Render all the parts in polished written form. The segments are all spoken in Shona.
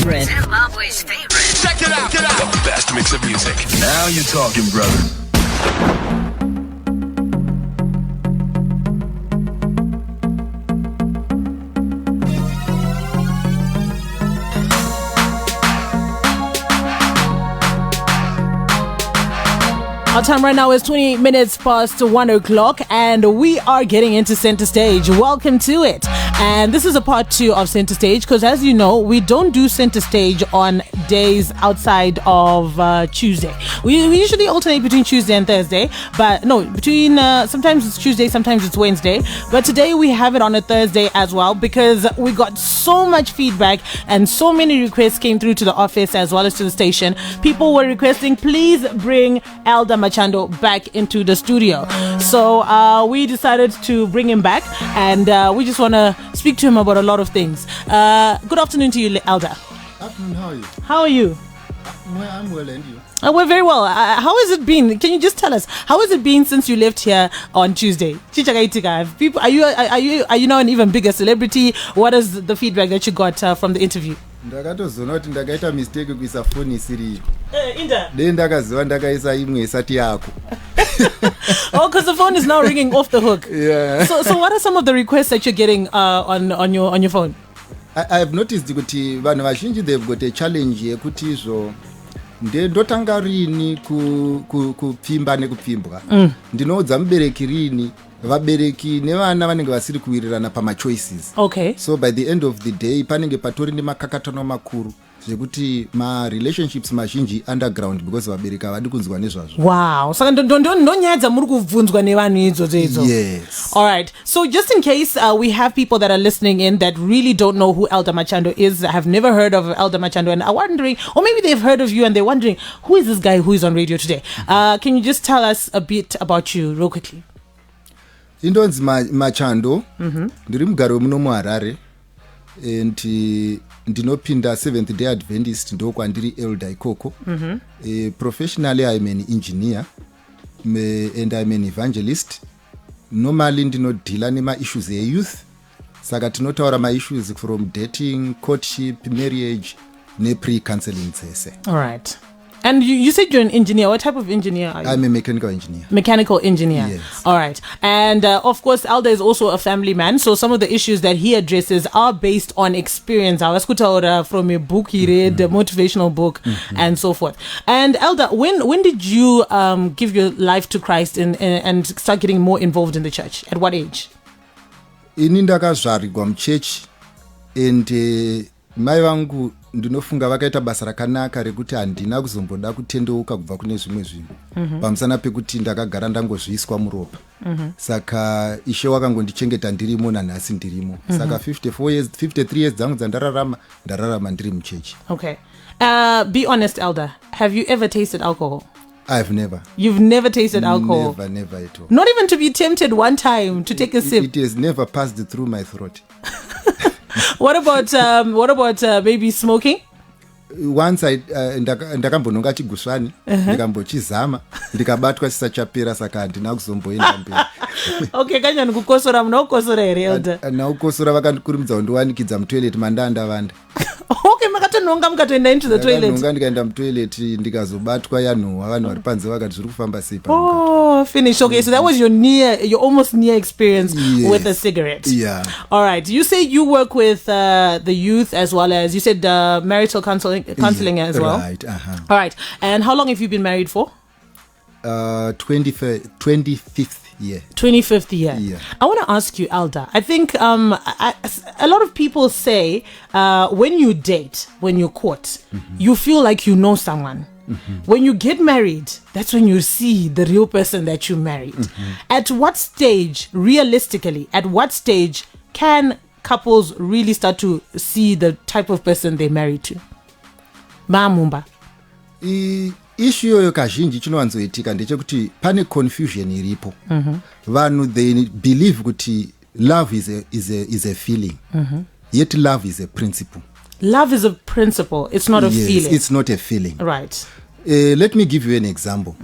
favorite. Zimbabwe's favorite. Check it out. The best mix of music. Now you're talking, brother. Our time right now is 28 minutes past 1 o'clock, and we are getting into Center Stage. Welcome to it. And this is a part 2 of Center Stage, because as you know, we don't do Center Stage on days outside of Tuesday. We usually alternate between Tuesday and Thursday, but no, between sometimes it's Tuesday, sometimes it's Wednesday. But today we have it on a Thursday as well, because we got so much feedback and so many requests came through to the office as well as to the station. People were requesting, please bring Elder Machando back into the studio. So we decided to bring him back, and we just want to speak to him about a lot of things. Good afternoon to you, Elder. Afternoon, how are you? How are you? I'm well, and you? We're very well. How has it been? Can you just tell us how has it been since you left here on Tuesday? People, are you now an even bigger celebrity? What is the feedback that you got from the interview? Ndakatozona kuti ndakaita mistake kuisa phone isiri. Inda. Then ndakaziva ndakaisa imwe isati yako. Oh, because the phone is now ringing off the hook. Yeah. So what are some of the requests that you're getting on your phone? I've noticed kuti vanhu vazhinji they've got a challenge yekuti izvo ndotanga rini kupfimba nekupfimbwa. Ndinoudza mubereki rini vabereki nevana vanenge vasiri kuwirirana pamachoices. Okay. So by the end of the day panenge patori nemakakatano makuru zvekuti ma-relationships mazhinji underground because vabereki havadi kunzwa nezvazvo. Wow. Saka ndonyaya dzamuri kubvunzwa nevanhu idzodzo. Yes. All right. So just in case we have people that are listening in that really don't know who Elder Machando is, have never heard of Elder Machando, and are wondering, or maybe they've heard of you and they're wondering, who is this guy who is on radio today? Can you just tell us a bit about you real quickly? Indonzi Machando, ndiri mugaro wemuno muHarare, and ndinopinda Seventh Day Adventist ndokwandiri elder ikoko. Professionally I'm an engineer and I'm an evangelist. Normally ndinodila nema-issues ye-youth, saka tinotaura ma-issues from dating, courtship, marriage ne-pre-counseling tsese. All right. And you said you're an engineer. What type of engineer are you? I'm a mechanical engineer. Mechanical engineer. Yes. All right. And of course, Elder is also a family man. So some of the issues that he addresses are based on experience. I was from a book he read, a motivational book, and so forth. And Elder, when did you give your life to Christ and start getting more involved in the church? At what age? Ini ndakazvarigwa muchechi, and mai vangu ndinofunga vakaita basa rakanaka rekuti handina kuzomboda kutendeuka kubva kune zvimwe zvinhu pamusana pekuti ndakagara ndangozviiswa muropa. Saka Ishe wakangondichengeta ndirimo nanhasi ndirimo. Saka 53 years dzangu ndararama ndiri muchechi. Okay. Be honest, Elder. Have you ever tasted alcohol? I've never. You've never tasted alcohol? Never at all. Not even to be tempted one time to take a sip? It has never passed through my throat. What about maybe smoking? Once ndakambononga chigusvani, ndikambochizama, ndikabatwa chisachapera, saka handina kuzomboenda mberi. Okay, kanyani kukosora, munokosora here, Elder? Naukosora vakandikurumidza kundiwanikidza mutoilet mandandavanda. Okay, makatononga mukatoenda into the toilet. Nonga ndikaenda mutoilet ndikazobatwa yanhuhwa, vanhu vari panze vakati zviri kufamba sei. Oh, finish. Okay, so that was your almost near experience with a cigarette. Yeah. All right. You say you work with the youth as well as, you said marital counseling as well. Right. All right. And how long have you been married for? 25th year. 25th year. Yeah. I want to ask you, Elder. I think a lot of people say when you date, when you court, you feel like you know someone. When you get married, that's when you see the real person that you married. At what stage, realistically, can couples really start to see the type of person they married to? Maamumba. Issue yoyo kazhinji chinowanzoitika ndechekuti pane confusion iripo. Vanhu they believe kuti love is a feeling. Yet love is a principle. Love is a principle. It's not a feeling. It's not a feeling. Right. Let me give you an example.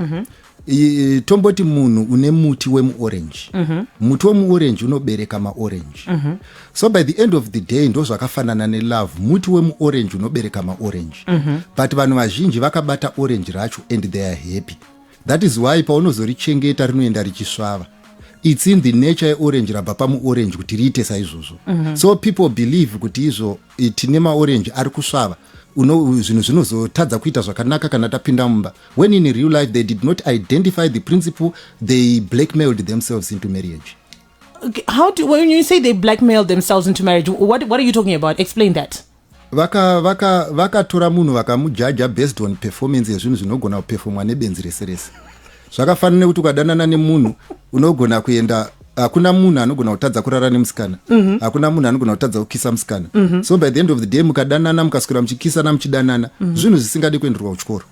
tomboti munhu une muti wemuorange. Muti wemuorange unobereka maorange. So by the end of the day ndo zvakafanana nelove. Muti wemuorange unobereka maorange. But vanhu vazhinji vakabata orange racho and they are happy. That is why paunozorichengeta rinoenda richisvava. It's in the nature yeorange rabva pamuorange kuti riite saizvozvo. So people believe kuti izvo tine maorange ari kusvava. Zvinhu zvinozotadza kuita zvakanaka kana tapinda mumba. When in real life they did not identify the principle, they blackmailed themselves into marriage. Okay, when you say they blackmailed themselves into marriage, what are you talking about? Explain that. Vakatora munhu vakamujaja based on performance yezvinhu zvinogona kuperformwa nebenzi rese rese. Zvakafanana nekuti ukadanana nemunhu unogona kuenda, hakuna munhu anogona kutadza kurara nemusikana, hakuna munhu anogona kutadza kukisa musikana. So by the end of the day mukadanana mukaswera muchikisana muchidanana, zvinhu zvisingadi kuenderwa kuchikoro.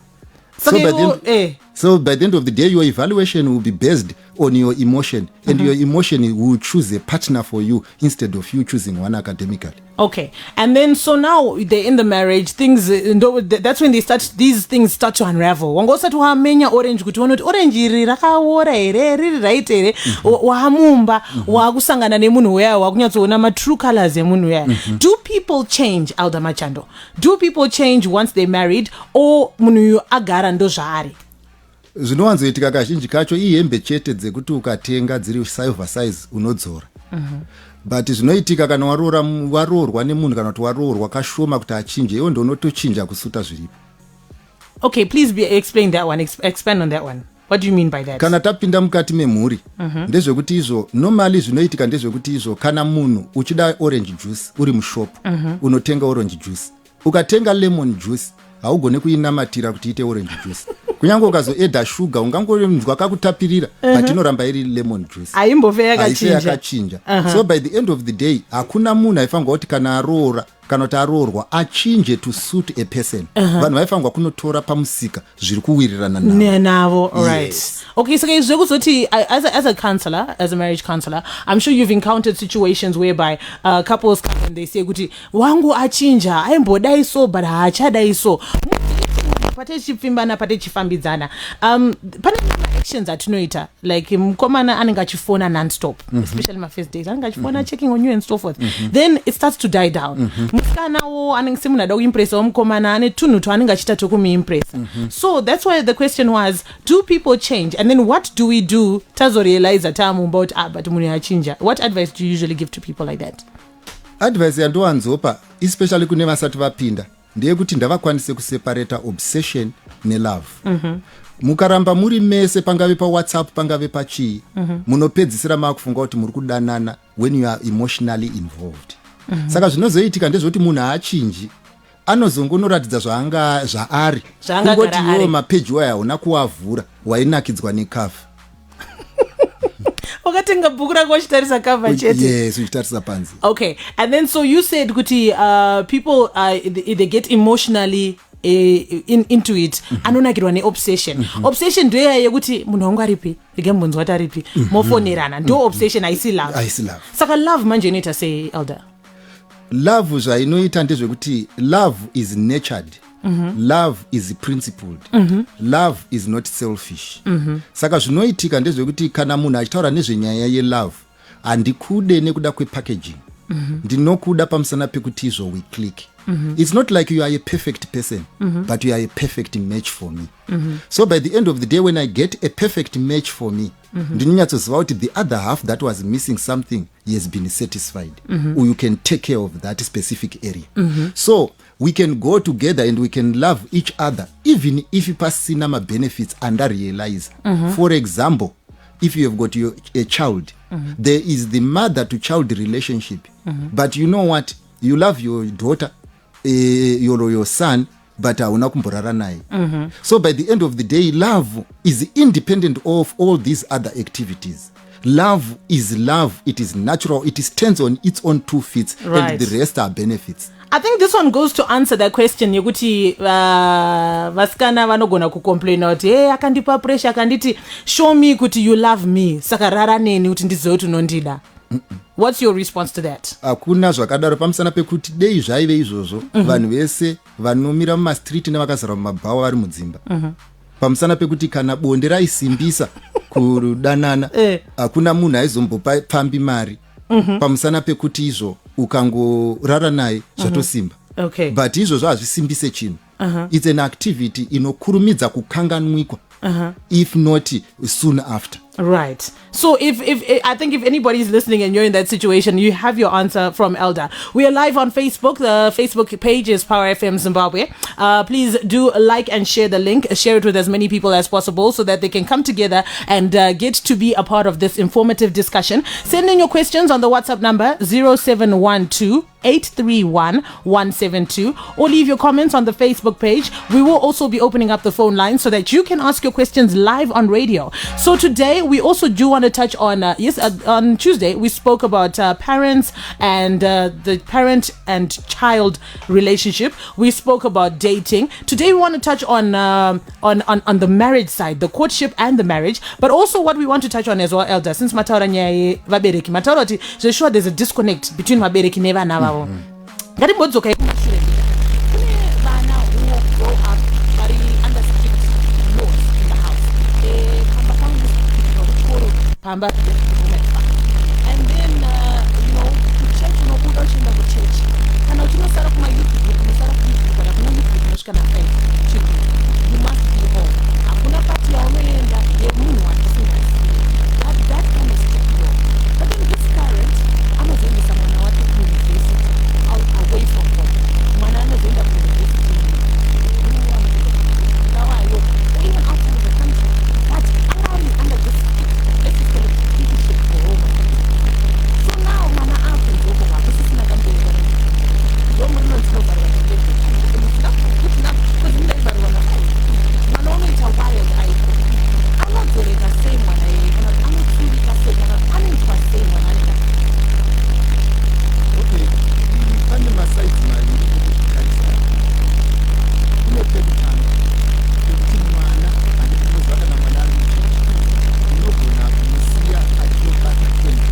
So by the end of the day your evaluation will be based on your emotion, and your emotion will choose a partner for you instead of you choosing one academically. Okay, and then so now they're in the marriage, things, that's when these things start to unravel. Wangosa tu hamenya orange kuti wanoti orange iri rakaora here, riri right here, wahamumba, wakusangana nemunhu weya, wakunyatsoona ma true colors emunhu weya. Do people change, Elder Machando? Do people change once they're married, or munhu agara ndo zvaari? Zvinowanzoitika kazhinji kacho ihembe chete dzekuti ukatenga dziri silver size unodzora. But zvinoitika kana waroorwa nemunhu kana kuti waroorwa kashoma kuti achinje, iwo ndo unotochinja kusuta zviripo. Okay, please explain that one, expand on that one. What do you mean by that? Kana tapinda mukati memhuri, ndezvekuti izvo normally zvinoitika ndezvekuti izvo kana munhu uchida orange juice uri mushopu, unotenga orange juice. Ukatenga lemon juice haugone kuinamatira kuti ite orange juice. Kunyange ukazoedha sugar ungangonzwa kakutapirira, but inoramba iri lemon juice. Aimbofe yakachinja. So by the end of the day hakuna munhu aifanirwa kuti kana aroora kana kuti aroorwa achinje to suit a person. Vanhu vaifanirwa kunotora pamusika zviri kuwirirana navo. Alright. Yes. Okay, so guys, as a counselor, as a marriage counselor, I'm sure you've encountered situations whereby couples come and they say kuti wangu achinja, aimbodai so but haachadai so. Patechipfimbana patechifambidzana. Pane actions atinoita, like mukomana anenge achifona non-stop, especially my first days, anenge achifona checking on you and so forth. Then it starts to die down. Musikanawo anenge semunada kuimpressa mukomana ane tunhu twaanenge achita tokumuimpressa. So that's why the question was, do people change? And then what do we do tazorealize tamumba kuti but munhu achinja? What advice do you usually give to people like that? Advice yandowanzopa, especially kune vasati vapinda, ndeyekuti ndavakwanise kuseparata obsession nelove. Mukaramba muri mese pangave pa WhatsApp pangave pachii, munopedzisira makufunga kuti muri kudanana when you are emotionally involved. Saka zvinozoitika ndezvoti munhu achinji, anozongonoratidza zvaari kungoti iwo mapeji waya hauna kuavhura, wainakidzwa nekafu. Wakatenga bhuku rako uchitarisa cover chete. Yes, uchitarisa panzi. Okay, and then so you said kuti people they get emotionally into it, anonakirwa neobsession. Obsession ndoya yekuti munhu wangu aripi, ndikambonzwa kuti aripi, mofonerana, ndo obsession, aisi love. Saka love manje inoita sei, Elder? Love zvainoita ndezvekuti love is nurtured. Love is principled. Love is not selfish. Saka zvinoitika ndezvekuti kana munhu achitaura nezvenyaya yelove, handikude nekuda kwepackaging, ndinokuda pamusana pekuti izvo we click. It's not like you are a perfect person, but you are a perfect match for me. So by the end of the day, when I get a perfect match for me, ndinonyatsoziva kuti the other half that was missing something, he has been satisfied, or you can take care of that specific area. So we can go together and we can love each other even if pasina ma benefits and realize. For example, if you have got a child, there is the mother to child relationship, but you know what, you love your daughter, your son, but hauna kumborara naye. So by the end of the day, love is independent of all these other activities. Love is love, it is natural, it stands on its own 2 feet, and the rest are benefits. I think this one goes to answer that question yekuti vasikana vanogona kucomplain kuti hey, akandipa pressure, akanditi show me kuti you love me, saka rara neni kuti ndizoe kuti unondida. What's your response to that? Hakuna zvakadaro pamusana pekuti dei zvaive izvozvo, vanhu vese vanomira mumastreet nevakazara mumabhawa vari mudzimba. pamusana pekuti kana bonde raisimbisa kudanana hakuna munhu aizombopambi mari pamusana pekuti izvo ukangorara naye zvatosimba. But izvozvo hazvisimbise chinhu. It's an activity inokurumidza kukanganwikwa if not soon after. Right. So if I think if anybody's listening and you're in that situation, you have your answer from Elder. We are live on Facebook. The Facebook page is Power FM Zimbabwe. Please do like and share the link. Share it with as many people as possible so that they can come together and get to be a part of this informative discussion. Send in your questions on the WhatsApp number 0712 831 172 or leave your comments on the Facebook page. We will also be opening up the phone line so that you can ask your questions live on radio. So today we also do want to touch on on Tuesday we spoke about parents and the parent and child relationship. We spoke about dating. Today we want to touch on the marriage side, the courtship and the marriage, but also what we want to touch on as well, Elder, since mataura nyaya vabereki mataura kuti sure there's a disconnect between vabereki nevana vavo. Ngatimbodzokei kumashure kune vana who grow up vari under strict laws in the house. Pamba pangu kuchikoro pamba and then kuchurch unobuda uchienda kuchurch kana uchinosara kumayouth group unosara kuyouth group kana kuna youth group unosvika na5 children you must be home. Hakuna party yaunoenda yemunhu watisingazivi. That kind of strict law. But then this parent anozoendesa mwana wake kuuniversity away from home. Mwana anozoenda kuuniversity nawayo even outside of the country, but under this let's just call it leadership for home. So now mwana akunzoko vakusisina kamboera ndomwana ndinobarwa because ndaibarwa naai mwana unoita wild aiko anodzoreka sei mwana iye kana anotsirika sei kana anoitwa sei mwana anenge pane masaidzi maviri ekuzvitarisana. Kune pekutanga pekuti mwana handikunoziva kana mwana ari muchechi unogona kumusiya achinobata kwenda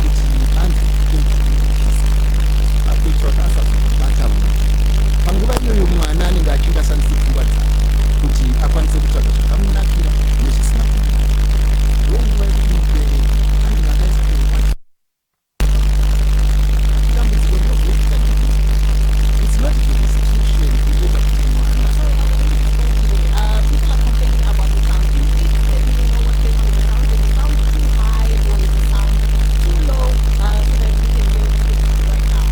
kuti hanzi akuitwa kaasazobata munhu. Panguva iyoyo mwana anenge achingasandisa pfungwa dzake kuti akwanise kutsvaga zvakamunakira nezvisina kunaka. Ndonguva yekuti mubereki anenge akaisa it's not the institution people are complaining about the sound. What they do, the sound too high or the sound too low, so that we can get it right now.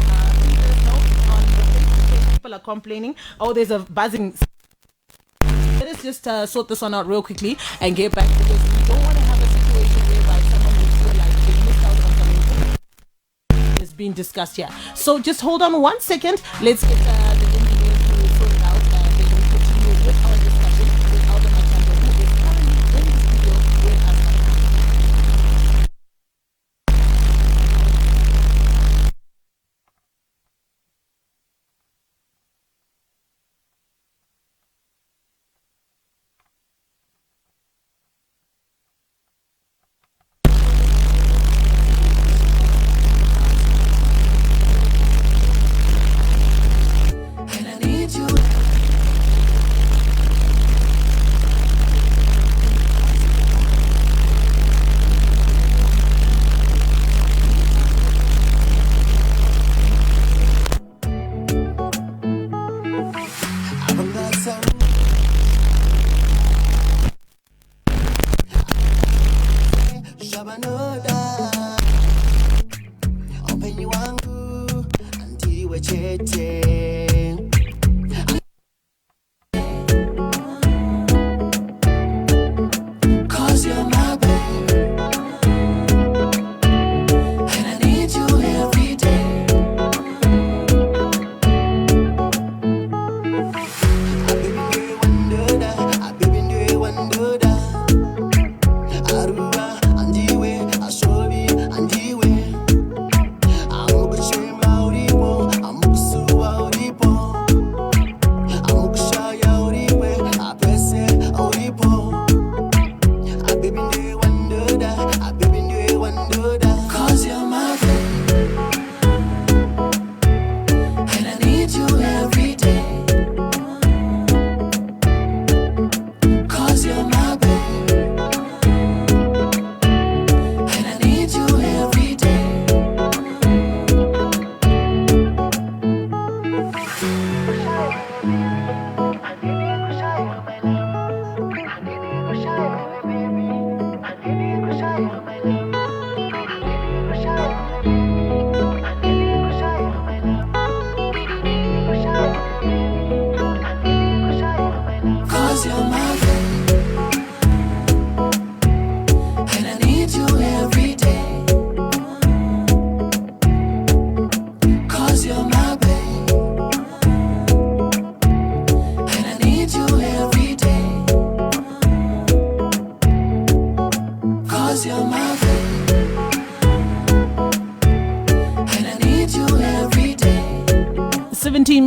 Let us know on the Facebook page. People are complaining. Oh, there's a buzzing. Let us just sort this one out real quickly and get back because we don't want to have a situation whereby someone will feel like they missed out on something being discussed here. So just hold on 1 second. Let's get the engineer to sort it out and then we'll continue with our discussion with Elder Machando, who is currently in the studio with us right now.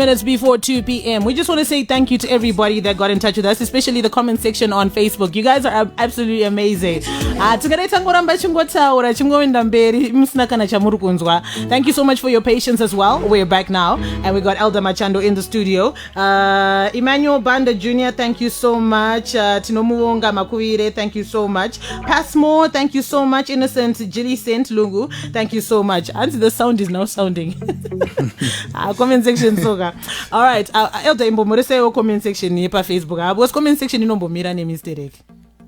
minutes before 2 p.m. We just want to say thank you to everybody that got in touch with us, especially the comment section on Facebook. You guys are absolutely amazing. Thank you so much for your patience as well. We're back now, and we got Elder Machando in the studio. Emmanuel Banda Jr., thank you so much. Tinomuonga Makuire, thank you so much. Passmore, thank you so much. Innocent Jilly Saint Lungu, thank you so much. And the sound is now sounding. Comment section soga. All right, Elder Imbo Morese comment section ni pa Facebook. Was comment section inombo mira ne Mr.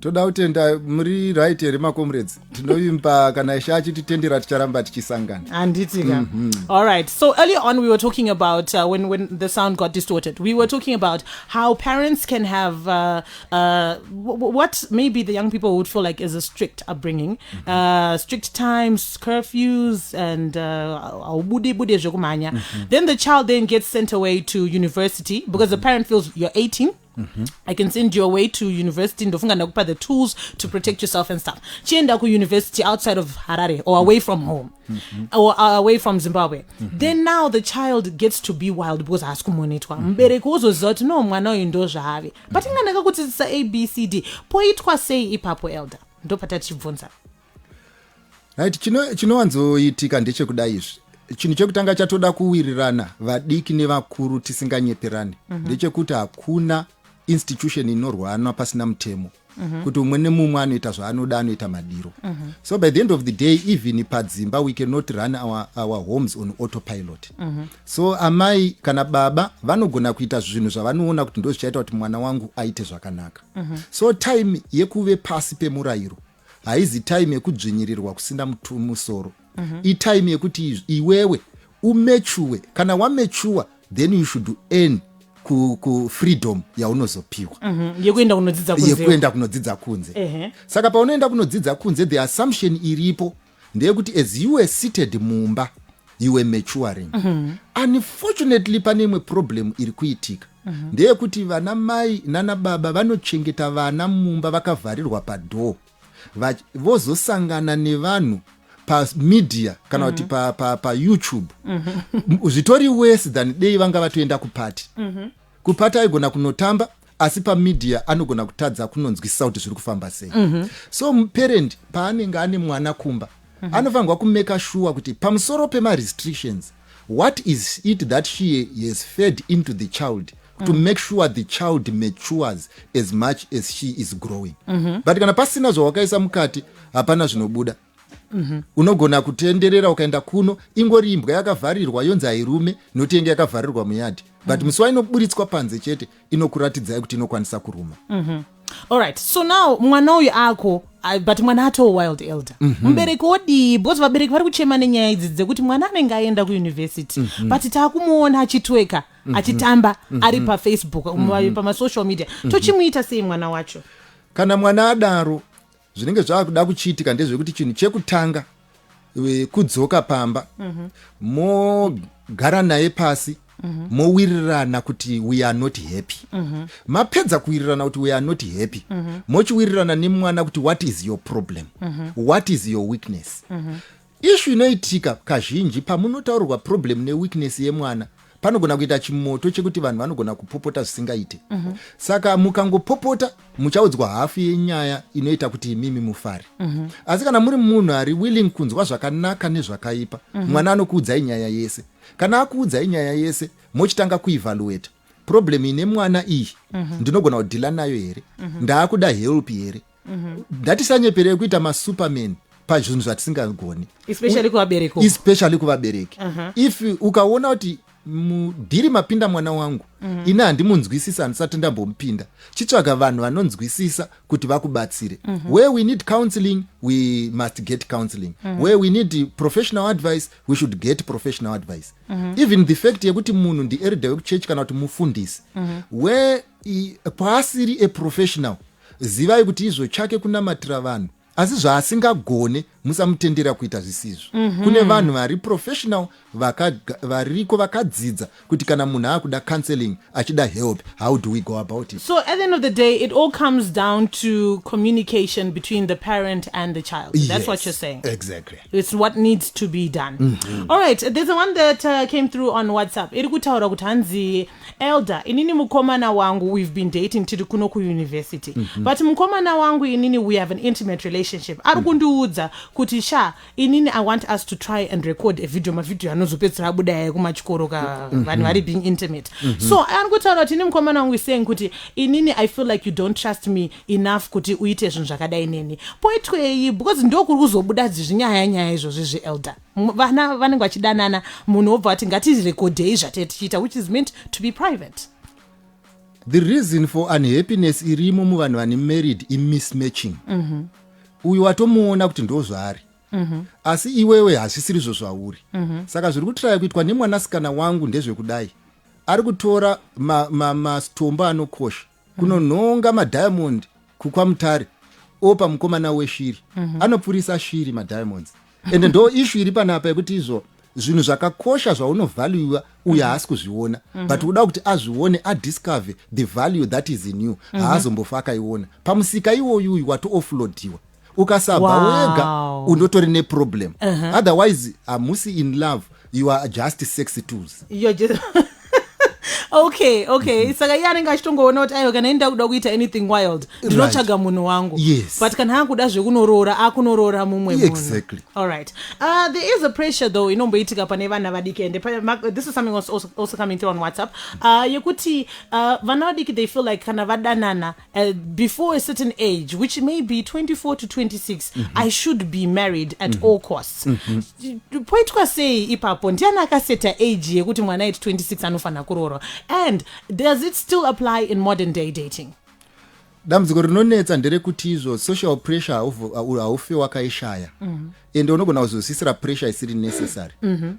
toda kutenda muri right here comrades tinoimba kana ishachi titendera ticharamba tichisangana anditika. All right, so earlier on we were talking about when the sound got distorted, we were talking about how parents can have what maybe the young people would feel like is a strict upbringing, strict times, curfews, and then the child then gets sent away to university because the parent feels you're 18. I can send you away to university ndofunga ndakupa the tools to protect yourself and stuff. Chienda ku university outside of Harare or away from home or away from Zimbabwe. Then now the child gets to be wild because asikumonetwa. Mbereko uzozoti no mwana uyu ndo zvaave. But ingana kuti it's ABCD. Poitwa sei ipapo Elder. Ndopata chibvunza. Right, chinowanzoitika ndechekudai izvi. Chinhu chekutanga chatoda kuwirirana vadiki nevakuru tisinganyeperani ndechekuti hakuna institution inorwana pasina mutemo kuti umwe nemumwe anoita zvaanoda anoita madiro. So by the end of the day, even padzimba we cannot run our homes on autopilot. So amai kana baba vanogona kuita zvinhu zvavanoona kuti ndo zvichaita kuti mwana wangu aite zvakanaka. So time yekuve pasi pemurayiro haizi time yekudzvinyirirwa kusina musoro. Itime yekuti iwewe umechuwe, kana wamechua then you should earn ku freedom yaunozopiwa yekuenda kunodzidza kunze. Saka paunoenda kunodzidza kunze, the assumption iripo ndeyekuti as you were seated mumba you were maturing. Unfortunately pane imwe problem iri kuitika ndeyekuti vana mai nana baba vanochengeta vana mumba vakavharirwa padoo vozosangana nevanhu pa media kana kuti pa YouTube zvitori worse than dei vanga vatoenda kupati. Kupati aigona kunotamba asi pa media anogona kutadza kunonzwisisa kuti zviri kufamba sei. So parent paanenge ane mwana kumba anofanirwa kumeka sure kuti pamusoro pema restrictions what is it that she has fed into the child to make sure the child matures as much as she is growing. But kana pasina zvawakaisa mukati hapana zvinobuda. Unogona kutenderera ukaenda kuno ingori imbwa yakavharirwa yonzi hairume notenge yakavharirwa muyadhi, but musi inoburitswa panze chete inokuratidzai kuti inokwanisa kuruma. All right, so now mwana uyu ako but mwana ato wild Elder. Mbereki odi boss vabereki vari kuchema nenyaya idzi dzekuti mwana anenge aenda ku university but takumuona achitweka achitamba ari pa Facebook pa social media. Tochimuita sei mwana wacho? Kana mwana adaro zvinenge zvakuda kuchiitika ndezvekuti chinhu chekutanga kudzoka pamba mogara naye pasi mowirirana kuti we are not happy. Mapedza kuwirirana kuti we are not happy mochiwirirana nemwana kuti what is your problem, what is your weakness. Issue inoitika kazhinji pamunotaurirwa problem neweakness yemwana panogona kuita chimoto chekuti vanhu vanogona kupopota zvisingaite. Saka mukangopopota muchaudzwa hafu yenyaya inoita kuti mimi mufare. Asi kana muri munhu ari willing kunzwa zvakanaka nezvakaipa, mwana anokuudzai nyaya yese. Kana akuudzai nyaya yese mochitanga kuevaluate problem ine mwana iyi ndinogona kudhila nayo here, ndaakuda help here. Ngatisanyeperei kuita masuperman pazvinhu zvatisingagoni, especially kuvabereki. If ukaona kuti mudhiri mapinda mwana wangu ina handimunzwisisa handisati ndambomupinda, chitsvaga vanhu vanonzwisisa kuti vakubatsire. Where we need counseling we must get counseling. Where we need professional advice we should get professional advice. Even the fact yekuti munhu ndi elder wekuchechi kana kuti mufundisi where paasiri a professional zivai kuti izvo chake kunamatira vanhu asi zvaasingagone musamutendera kuita zvisizvo. Kune vanhu vari professional variko vakadzidza kuti kana munhu akuda counseling achida help, how do we go about it? So at the end of the day, it all comes down to communication between the parent and the child. That's what you're saying. Exactly. It's what needs to be done. All right, there's the one that came through on WhatsApp. Iri kutaura kuti hanzi Elder, inini mukomana wangu we've been dating tiri kuno ku university. But mukomana wangu inini we have an intimate relationship. Ari kundiudza kuti sha inini I want us to try and record a video, mavideo anozopedzera abuda kumachikoro ka vanhu vari being intimate. So ari kutaura kuti inini mukomana wangu is saying kuti inini I feel like you don't trust me enough kuti uite zvinhu zvakadai neni. Poitwei because ndokuri kuzobuda zvinyaya izvozvo zveelder. Vana vanenge vachidanana munhu obva ati ngatizirekodhei zvatetichiita, which is meant to be private. The reason for unhappiness irimo muvanhu vane married mismatching. Uyu watomuona kuti ndo zvaari, asi iwewe hazvisiri zvo zvauri. Saka zviri kutraya kuitwa nemwanasikana wangu ndezvekudai, ari kutora mastombo anokosha kunonhonga madiamond kukwamutare opa mukomana weshiri, anopfurisa shiri madiamonds. And ndo issue iri panapa yekuti izvo zvinhu zvakakosha zvaunovhaluiwa uye haasi kuzviona, but uda kuti azvione, adiscover the value that is in you, haazombofa akaiona. Pamusika iwoyu wato-offloadiwa, ukasabva wega unotori neproblem. Otherwise hamusi in love, you are just sexy tools. You're just okay. Saka iye anenge achitongoona kuti ayo kana enda kuda kuita anything wild ndinotsvaga munhu wangu. Yes. But kana akuda zvekunorora akunorora mumwe munhu. Exactly. All right. There is a pressure though inomboitika pane vana vadiki, and this is something also coming through on WhatsApp. Yekuti vana vadiki, they feel like kana vadanana before a certain age, which may be 24 to 26, I should be married at all costs. Poitwa sei ipapo ndiani akaseta age yekuti mwana at 26 anofana kurorwa? And does it still apply in modern day dating? Dambudziko rinonetsa nderekuti izvo social pressure haufe wakaishaya, ende unogona kuzosisira pressure isiri necessary.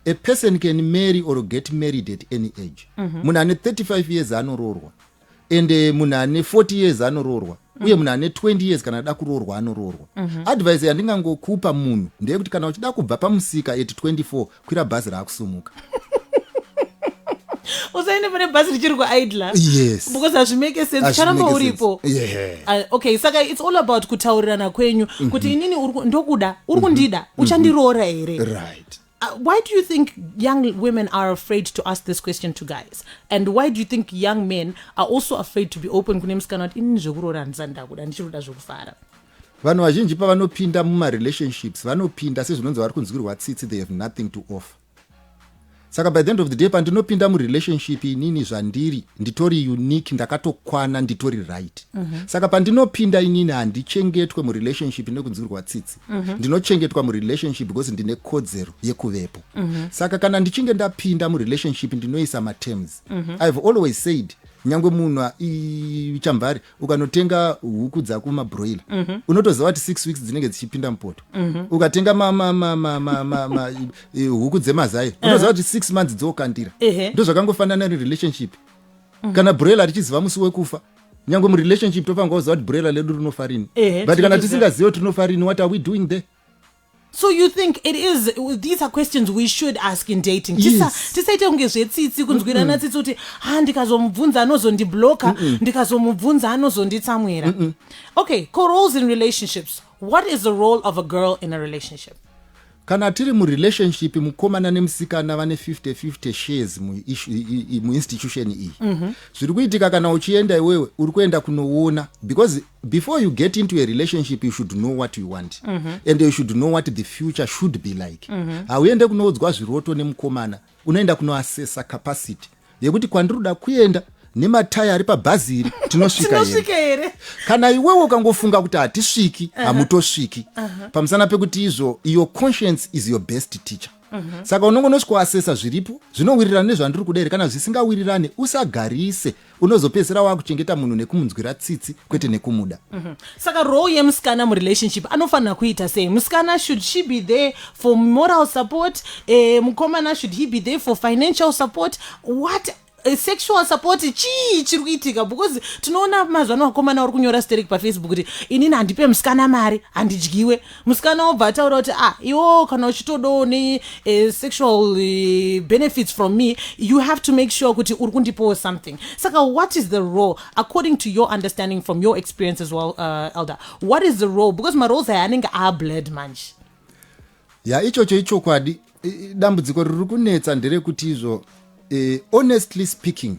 A person can marry or get married at any age. Munhu ane 35 years anororwa, ende munhu ane 40 years anororwa, uye munhu ane 20 years kana ada kurorwa anororwa. Advice yandingangokupa munhu ndeyekuti kana uchida kubva pamusika at 24 kwira bhazi rakusumuka. Usaende pane bhazi richiri kuidla. Yes. Because hazvimake sense. Charamba uripo. Yeah. Okay, saka it's all about kutaurirana kwenyu kuti inini ndokuda uri kundida uchandiroora here. Right. Why do you think young women are afraid to ask this question to guys? And why do you think young men are also afraid to be open kune musikana kuti inini zvokuroora handisanda kuda ndichiroda zvokufara? Vanhu vazhinji pavanopinda mumarelationships vanopinda sezvinonzi vari kunzwirwa tsitsi, they have nothing to offer. Saka by the end of the day pandinopinda murelationship inini zvandiri nditori unique, ndakatokwana, nditori right. Saka pandinopinda inini handichengetwe murelationship nekunzwirwa tsitsi. Ndinochengetwa murelationship because ndine kodzero yekuvepo. Saka kana ndichinge ndapinda murelationship ndinoisa materms. I've always said nyangwe munhu Chamvary ukanotenga huku dzako mabroiler, unotoziva kuti 6 weeks dzinenge dzichipinda mupoto. Ukatenga huku dzemazai, unoziva kuti 6 months dzokandira. Ndo zvakangofanana nerelationship. Kana broiler richiziva musi wekufa, nyangwe murelationship topanga kuziva kuti broiler ledu rinofa rini. But kana tisingazivi kuti rinofa rini, what are we doing there? So you think it is, these are questions we should ask in dating? Yes. Tisaite kunge zvetsitsi kunzwirana tsitsi kuti ndikazomubvunza anozondibloka, ndikazomubvunza anozonditsamwira. Okay, co-roles in relationships. What is the role of a girl in a relationship? Kana tiri murelationship mukomana nemusikana vane 50-50 shares muinstitution iyi. Zviri kuitika kana uchienda iwewe uri kuenda kunoona, because before you get into a relationship you should know what you want, and you should know what the future should be like. Hauende kunoudzwa zviroto nemukomana, unoenda kunoassessa capacity yekuti kwandiroda kuenda nemataya ari pabhazi iri tinosvika here. Kana iwewe ukangofunga kuti hatisviki, hamutosviki. Pamusana pekuti izvo, your conscience is your best teacher. Saka unongonosvikoasesa zviripo zvinowirirana nezvandiri kuda here. Kana zvisingawirirane usagarise, unozopedzisira wakuchengeta munhu nekumunzwira tsitsi kwete nekumuda. Saka role yemusikana murelationship anofanira kuita sei? Musikana, should she be there for moral support? Mukomana, should he be there for financial support? What sexual support chii chiri kuitika, because tinoona mazano akomana uri kunyora story paFacebook kuti inini handipe musikana mari handidyiwe. Musikana obva ataura kuti iwo kana uchitodawo ne sexual benefits from me, you have to make sure kuti uri kundipawo something. Saka what is the role according to your understanding from your experience as well, Elder? What is the role? Because maroles aya anenge blood manje. Ya ichocho ichokwadi, dambudziko riri kunetsa nderekuti izvo honestly speaking,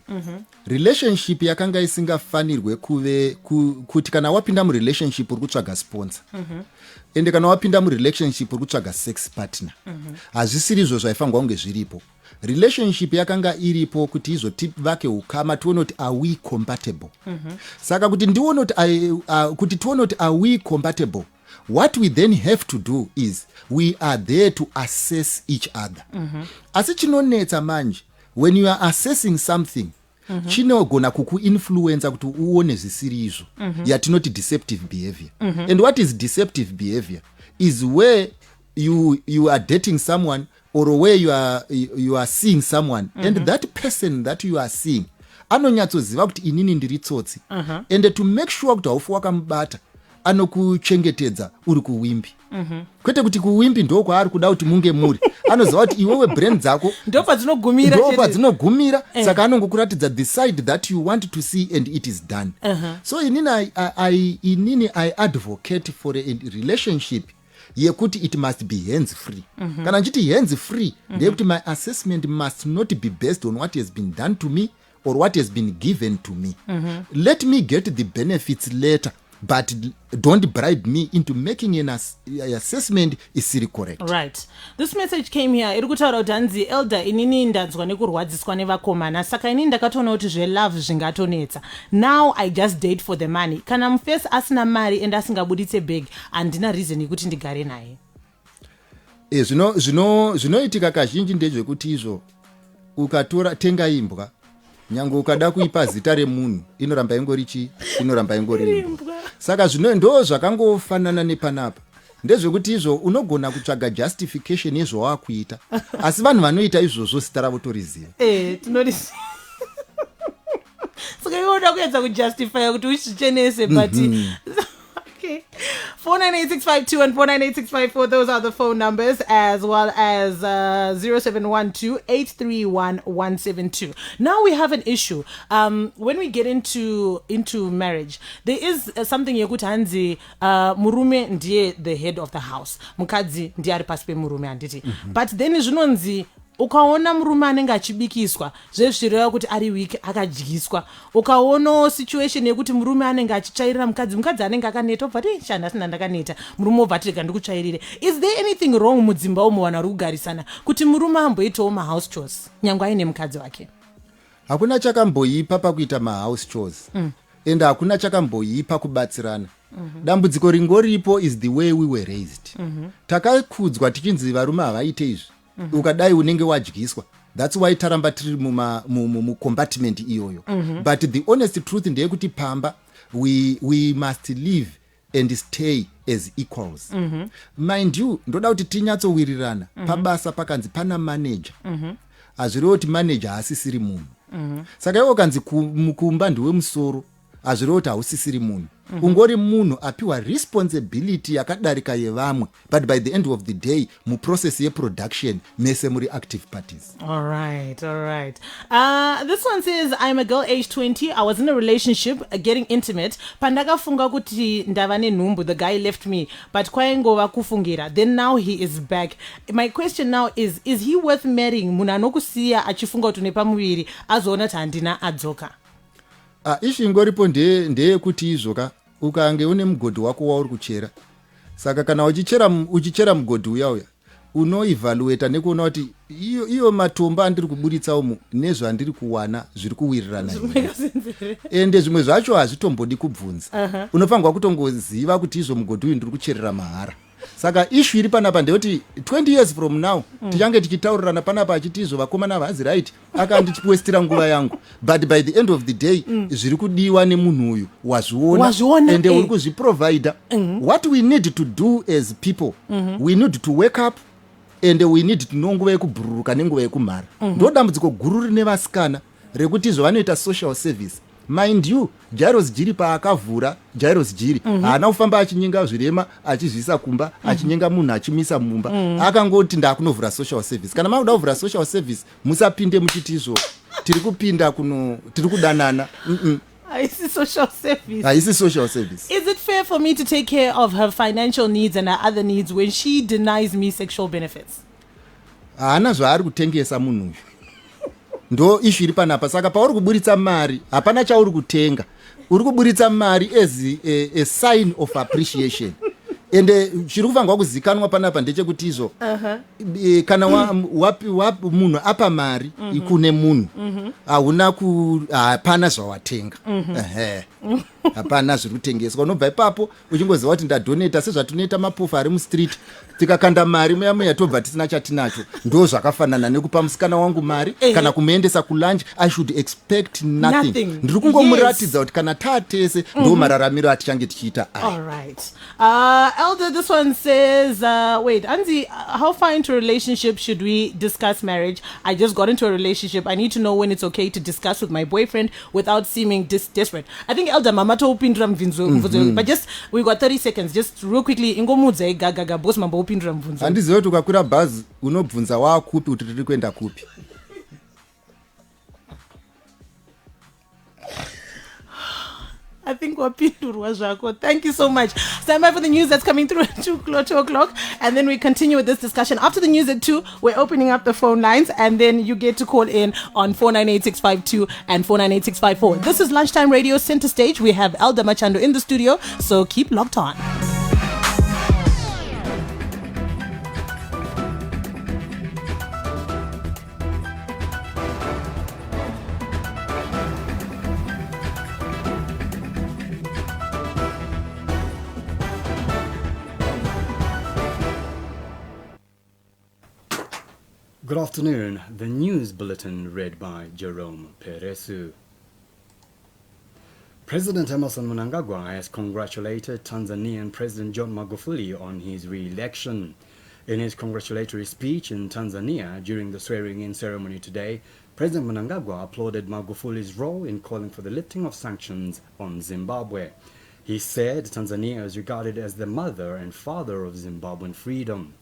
relationship yakanga isingafanirwe kuve kuti kana wapinda murelationship uri kutsvaga sponsor, ende kana wapinda murelationship uri kutsvaga sex partner, hazvisiri izvo zvaifangwa kunge zviripo. Relationship yakanga iripo kuti izotivake ukama tione kuti are we compatible. Saka kuti ndione kuti tione kuti are we compatible, what we then have to do is we are there to assess each other. Asi chinonetsa manje, when you are assessing something, chinogona kukuinfluenza kuti uone zvisiri izvo, yatinoti deceptive behavior. And what is deceptive behavior is where you are dating someone or where you are seeing someone, and that person that you are seeing anonyatsoziva kuti inini ndiri tsotsi, and to make sure kuti haufu wakamubata anokuchengetedza uri kuwimbi. Kwete kuti kuwimbi ndo kwaari kuda kuti munge muri, anoziva kuti iwewe brand dzako ndo padzinogumira, saka anongokuratidza the side that you want to see and it is done. So inini I advocate for a relationship yekuti it must be hands free. Kana nchiti hands free, ndeyekuti my assessment must not be based on what has been done to me or what has been given to me. Let me get the benefits later, but don't bribe me into making an assessment isiri correct. Right. This message came here. Iri kutaura kuti hanzi Elder, inini ndanzwa nekurwadziswa nevakomana, saka inini ndakatoona kuti zvelove zvingatonetsa. Now I just date for the money. Kana mufesi asina mari and asingabuditse bag, handina reason yekuti ndigare naye. Zvinoitika kazhinji ndezvekuti izvo ukatora tenga imbwa, nyange ukada kuipa zita remunhu inoramba ingori imbwa. Saka ndo zvakangofanana nepanapa, ndezvekuti izvo unogona kutsvaga justification yezvo wakuita, asi vanhu vanoita izvozvo zita ravo toriziva. Tinoriziva. Saka iwe unoda kuedza kujustify kuti uchichenese, but okay. 498-652 and 498-654, those are the phone numbers, as well as 0712-831-172. Now we have an issue. When we get into marriage, there is something yekuti hanzi murume ndiye the head of the house, mukadzi ndiye ari pasi pemurume handiti. But then zvinonzi ukaona murume anenge achibikiswa zvezvireva kuti ari weak akadyiswa, ukaona situation yekuti murume anenge achichairira mukadzi anenge akaneta, obva shanda asina ndakaneta, murume obva tirega ndikuchairire. Is there anything wrong mudzimba umo vanhu vari kugarisana kuti murume amboitawo mahouse chores nyangwe aine mukadzi wake? Hakuna chakamboipa pakuita mahouse chores, and hakuna chakamboipa kubatsirana. Dambudziko ringoripo is the way we were raised. Takakudzwa tichinzi varume havaite izvi, ukadai unenge wadyiswa. That's why taramba tiri compartment iyoyo. But the honest truth ndeyekuti pamba we must live and stay as equals. Mind you, ndoda kuti tinyatsowirirana pabasa pakanzi pana manager. Hazvirevo kuti manager haasisiri munhu. Saka iwo kanzi mukumba ndiwe musoro, hazvirevo kuti hausisiri munhu. Ungori munhu apiwa responsibility yakadarika yevamwe, but by the end of the day muprocess yeproduction mese muri active parties. All right. This one says, I'm a girl age 20. I was in a relationship, getting intimate. Pandakafunga kuti ndava nenhumbu, the guy left me, but kwaingova kufungira. Then now he is back. My question now is he worth marrying? Munhu anokusiya achifunga kuti nepamuviri azoona kuti handina adzoka. Ishingoripo ndeyekuti izvoka ukange une mugodhi wako wauri kuchera. Saka kana uchichera mugodhi uya unoevaluata nekuona kuti iyo matombo andiri kuburitsa umu nezvandiri kuwana zviri kuwirirana. Ende zvimwe zvacho hazvitombodi kubvunza. Unofanirwa kutongoziva kuti izvo mugodhi uyu ndiri kucherera mahara. Saka issue iri panapa ndeyoti 20 years from now tichange tichitaurirana panapa achiti izvo vakomana vazi right akandichiwestira nguva yangu, but by the end of the day zviri kudiwa nemunhu uyu wazviona ende uri kuzviprovida. What we need to do as people, we need to wake up and we need to know nguva yekubhururuka nenguva yekumhara. Ndo dambudziko guru rine vasikana rekuti zvavanoita social service. Mind you, Jairus Jiri paakavhura Jairus Jiri haana kufamba achinyenga zvirema achizvisa kumba achinyenga munhu achimisa mumba akangoti ndakunovhura social service. Kana makuda kuvhura social service musapinde muchiti izvo tiri kupinda tiri kudanana. Haisi social service. Haisi social service. Is it fair for me to take care of her financial needs and her other needs when she denies me sexual benefits? Haana zvaari kutengesa munhu uyu. Ndo ishu iri panapa. Saka pauri kuburitsa mari hapana chauri kutenga. Uri kuburitsa mari as a sign of appreciation. Ende chiri kufangwa kuzikanwa panapa ndechekuti izvo kana munhu apa mari kune munhu hauna hapana zvawatenga. Hapana zviri kutengeswa. Unobva ipapo uchingoziva kuti ndadoneta sezvatinoita mapofu ari mustreet tikakanda mari muya tobva tisina chatinacho. Ndo zvakafanana nekupa musikana wangu mari kana kumuendesa kulunch. I should expect nothing. Ndiri kungomuratidza kuti kana taatese ndo mararamiro atichange tichiita. All right. Elder, this one says, wait, Anzi, how far into a relationship should we discuss marriage? I just got into a relationship. I need to know when it's okay to discuss with my boyfriend without seeming desperate. I think Elder Mamato upindra mvinzo, but just, we got 30 seconds. Just real quickly, ingomudze gaga boss mambo upindra mvinzo. Handiziva kuti ukakwira bhazi unobvunza waakupi kuti tiri kuenda kupi. I think wapindurwa zvako. Thank you so much. Stand by for the news that's coming through at 2 o'clock. And then we continue with this discussion. After the news at 2, we're opening up the phone lines. And then you get to call in on 498-652 and 498-654. This is Lunchtime Radio Center Stage. We have Elder Machando in the studio. So keep locked on. Good afternoon. The news bulletin read by Jerome Peresu. President Emmerson Mnangagwa has congratulated Tanzanian President John Magufuli on his re-election. In his congratulatory speech in Tanzania during the swearing-in ceremony today, President Mnangagwa applauded Magufuli's role in calling for the lifting of sanctions on Zimbabwe. He said Tanzania is regarded as the mother and father of Zimbabwean freedom.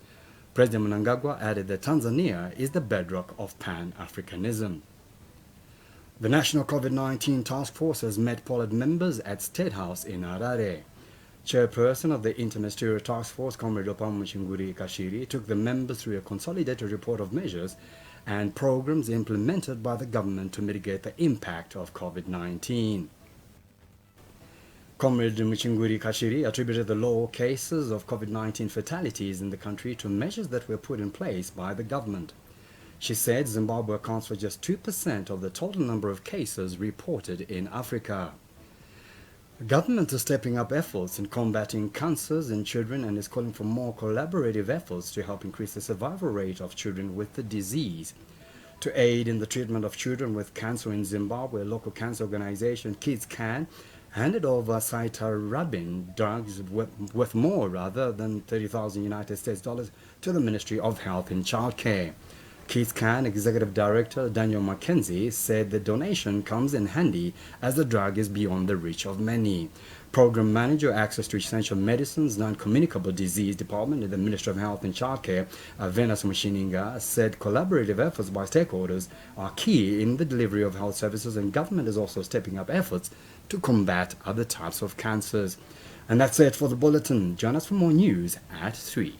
President Mnangagwa added that Tanzania is the bedrock of Pan-Africanism. The National COVID-19 Task Force has met polling members at State House in Harare. Chairperson of the Interministerial Task Force, Comrade Mchinguri Kashiri, took the members through a consolidated report of measures and programs implemented by the government to mitigate the impact of COVID-19. Comrade Mchinguri Kashiri attributed the low cases of COVID-19 fatalities in the country to measures that were put in place by the government. She said Zimbabwe accounts for just 2% of the total number of cases reported in Africa. The government is stepping up efforts in combating cancers in children and is calling for more collaborative efforts to help increase the survival rate of children with the disease. To aid in the treatment of children with cancer in Zimbabwe, local cancer organization Kids Can handed over cytarabine drugs worth more than 30,000 United States dollars to the Ministry of Health and Child Care. Keith Khan, Executive Director Daniel Mackenzie, said the donation comes in handy as the drug is beyond the reach of many. Program Manager, Access to Essential Medicines, Non-Communicable Disease Department in the Ministry of Health and Child Care, Venus Mashininga, said collaborative efforts by stakeholders are key in the delivery of health services, and government is also stepping up efforts to combat other types of cancers. And that's it for the Bulletin. Join us for more news at 3.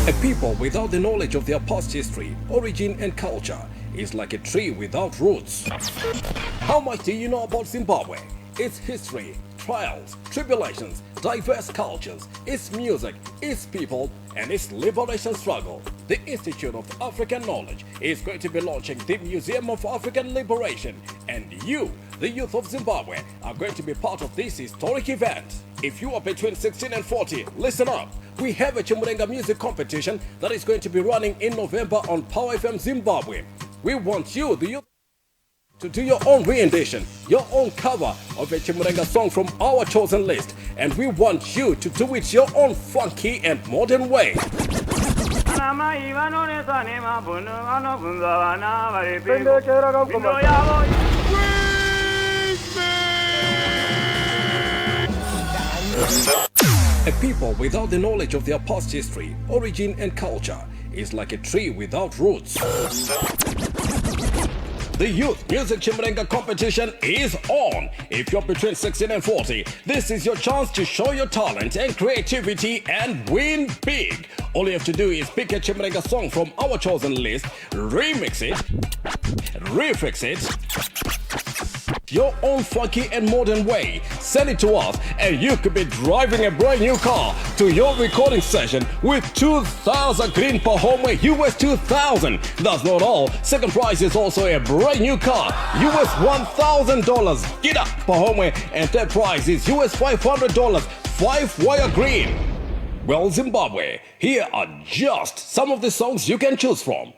A people without the knowledge of their past history, origin and culture is like a tree without roots. How much do you know about Zimbabwe? Its history, trials, tribulations, diverse cultures, its music, its people, and its liberation struggle. The Institute of African Knowledge is going to be launching the Museum of African Liberation, and you, the youth of Zimbabwe, are going to be part of this historic event. If you are between 16 and 40, listen up. We have a Chimurenga music competition that is going to be running in November on Power FM Zimbabwe. We want you, the youth, to do your own rendition, your own cover of a Chimurenga song from our chosen list, and we want you to do it your own funky and modern way. A people without the knowledge of their past history, origin and culture is like a tree without roots. The Youth Music Chimurenga competition is on. If you're between 16 and 40, this is your chance to show your talent and creativity and win big. All you have to do is pick a Chimurenga song from our chosen list, remix it, refix it, your own funky and modern way. Send it to us and you could be driving a brand new car to your recording session with 2,000 green per homeway, US 2,000. That's not all. Second prize is also a brand new car, US $1,000. Get up per homeway, and third prize is US $500, 5-wire green. Well, Zimbabwe, here are just some of the songs you can choose from.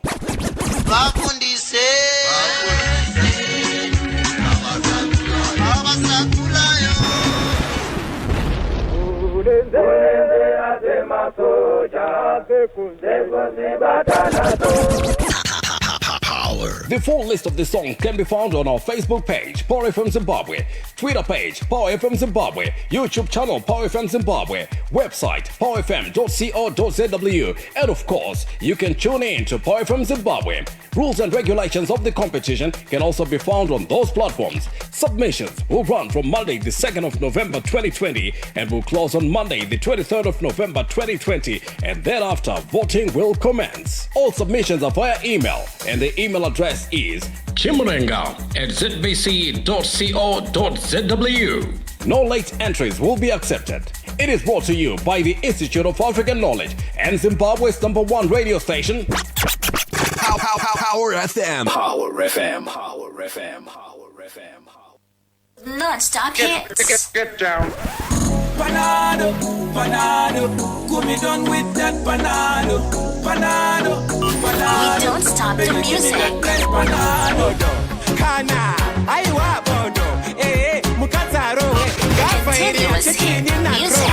The full list of the songs can be found on our Facebook page, Power FM Zimbabwe, Twitter page, Power FM Zimbabwe, YouTube channel, Power FM Zimbabwe, website, powerfm.co.zw, and of course, you can tune in to Power FM Zimbabwe. Rules and regulations of the competition can also be found on those platforms. Submissions will run from Monday, the 2nd of November 2020, and will close on Monday, the 23rd of November 2020, and thereafter, voting will commence. All submissions are via email, and the email address is chimurenga@zbc.co.zw. No late entries will be accepted. It is brought to you by the Institute of African Knowledge and Zimbabwe's #1 radio station, Power FM. Power FM. Power FM. Power FM. Non-stop hits. Get down. Panado, panado, come done with that panado, panado, panado. We don't stop the music. Panado, kana, aiwa bodo, mukataro, Continuous hit music.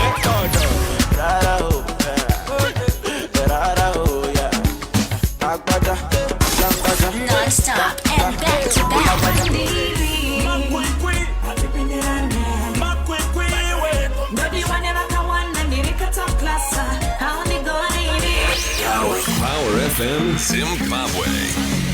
Non-stop and back to back. Power FM Zimbabwe.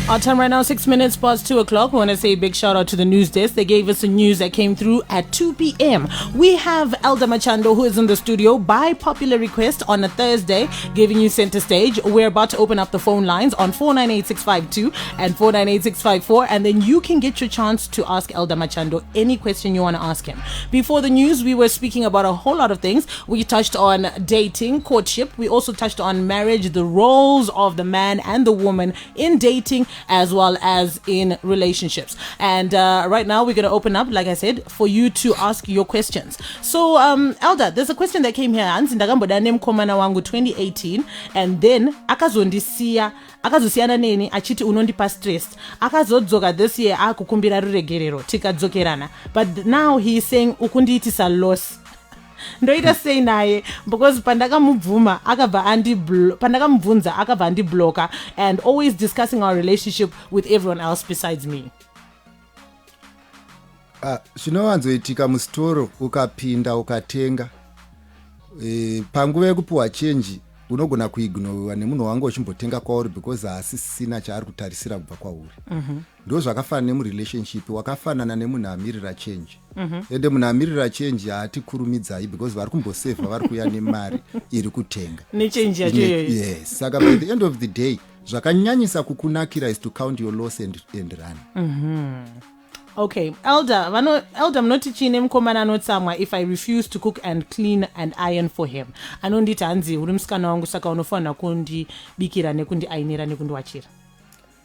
Our time right now, 6 minutes past 2 o'clock. We want to say a big shout out to the news desk. They gave us the news that came through at 2 p.m. We have Elder Machando, who is in the studio by popular request on a Thursday, giving you center stage. We're about to open up the phone lines on 498-652 and 498-654, and then you can get your chance to ask Elder Machando any question you want to ask him. Before the news, we were speaking about a whole lot of things. We touched on dating, courtship. We also touched on marriage, the roles of the man and the woman in dating, as well as in relationships. And right now we're going to open up, like I said, for you to ask your questions. So Elder, there's a question that came here. Anzi ndakamboda nemkomana wangu 2018, and then akazosiyana neni achiti unondipa stress, akazodzoka this year akukumbira ruregerero tikadzokerana, but now he's saying ukundiitisa loss. Ndoita sei naye because pandakamubvuma akabva andiblocker and always discussing our relationship with everyone else besides me. Zvinowanzoitika mustoro ukapinda ukatenga panguva yekupiwa chenji unogona kuignoiwa nemunhu wangu uchimbotenga kwauri because haasisina chaari kutarisira kubva kwauri. Ndo zvakafanana nemurelationship wakafanana nemunhu amirira change. Ende munhu amirira change haatikurumidzai because vari kumbosevha vari kuya nemari iri kutenga nechange yacho iyoyo. Yes, saka by the end of the day zvakanyanyisa kukunakira is to count your loss and run. Okay, Elder, mnoti chine mkomana anotsamwa if I refuse to cook and clean and iron for him. Anonditi hanzi uri musikana wangu saka unofanira kundibikira nekundiainira nekundiwachira.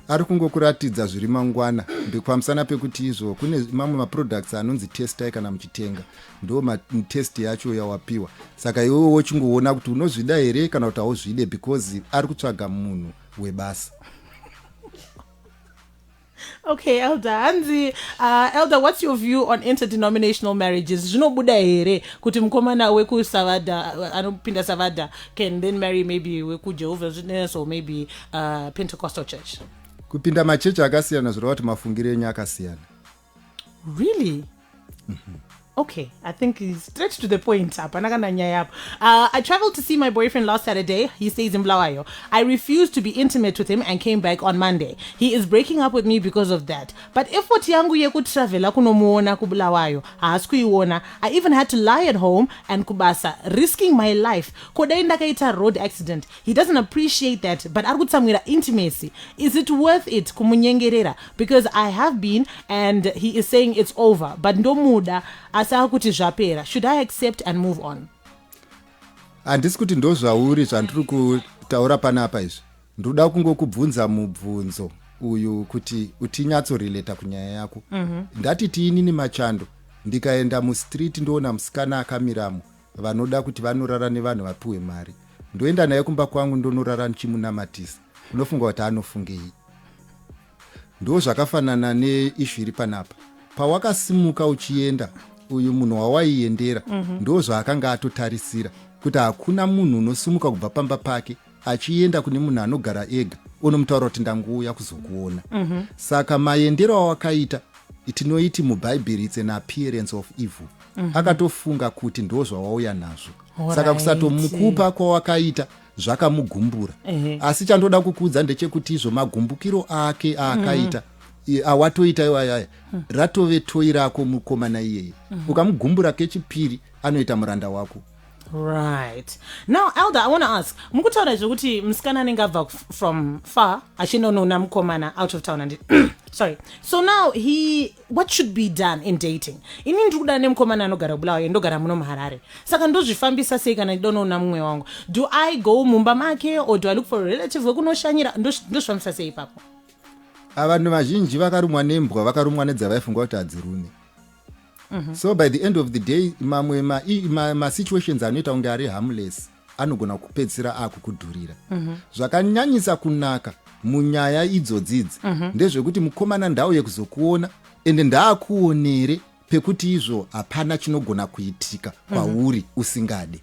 Ari kungokuratidza zviri mangwana ndikwamusana pekuti izvo kune mamwe maproducts anonzi testai kana muchitenga ndo test yacho yawapiwa saka iwewe wochingoona kuti unozvida here kana kuti hauzvide because ari kutsvaga munhu webasa. Okay, Elder, what's your view on interdenominational marriages? Zvinobuda here kuti mukomana weku Savada anopinda Savada can then marry maybe weku Jehovah's Witness or maybe Pentecostal church? Kupinda machechi akasiyana zvoreva kuti mafungiro enyu akasiyana. Really? Okay, I think he's straight to the point. I traveled to see my boyfriend last Saturday. He stays in Bulawayo. I refused to be intimate with him and came back on Monday. He is breaking up with me because of that. But if what yangu yeku travela kunomuona ku Bulawayo, askuiona, I even had to lie at home and kubasa, risking my life. Kodaenda kaita road accident. He doesn't appreciate that, but arutsamwira intimacy. Is it worth it kumunyengerera? Because I have been, and he is saying it's over. But ndo muda kuti zvapera. Should I accept and move on? Handisi kuti ndo zvauri zvandiri kutaura panapa izvi. Ndoda kungokubvunza mubvunzo uyu kuti utinyatsoreleta kunyaya yako. Ndati tiinini Machando ndikaenda mustreet ndoona musikana akamiramo vanoda kuti vanorara nevanhu vapiwe mari. Ndoenda naye kumba kwangu ndonorara nichimunamatisa. Unofunga kuti anofungei? Ndo zvakafanana neishu iri panapa. Pawakasimuka uchienda uyu munhu wawaiendera ndo zvaakanga atotarisira kuti hakuna munhu unosimuka kubva pamba pake achienda kune munhu anogara ega unomutaura kuti ndanguuya kuzokuona. Saka maendero awakaita tinoiti mubhaibheri it's an appearance of evil. Akatofunga kuti ndo zvawauya nazvo. Saka kusatomukupa kwawakaita zvakamugumbura. Asi chandoda kukuudza ndechekuti izvo magumbukiro ake aakaita awatoita iwayaya ratove toi rako mukomana iyeye. Ukamugumbura kechipiri anoita muranda wako. Right. Now, Elder, I want to ask, mukutaura zvekuti musikana anenge abva from far achinonona mukomana out of town and sorry. So now what should be done in dating? Ini ndikuda nemukomana anogara Bulawayo ndogara muno muHarare. Saka ndozvifambisa sei kana ndonona mumwe wangu? Do I go mumba make or do I look for a relative wekunoshanyira? Ndozvifambisa sei ipapo? Vanhu vazhinji vakarumwa nembwa vakarumwa nedzavaifunga kuti hadzirune. So by the end of the day mamwe ma-situations anoita kunge ari harmless anogona kupedzisira akukudhurira. Zvakanyanyisa kunaka munyaya idzodzidzi ndezvekuti mukomana ndauye kuzokuona ende ndaakuonere pekuti izvo hapana chinogona kuitika kwauri usingade.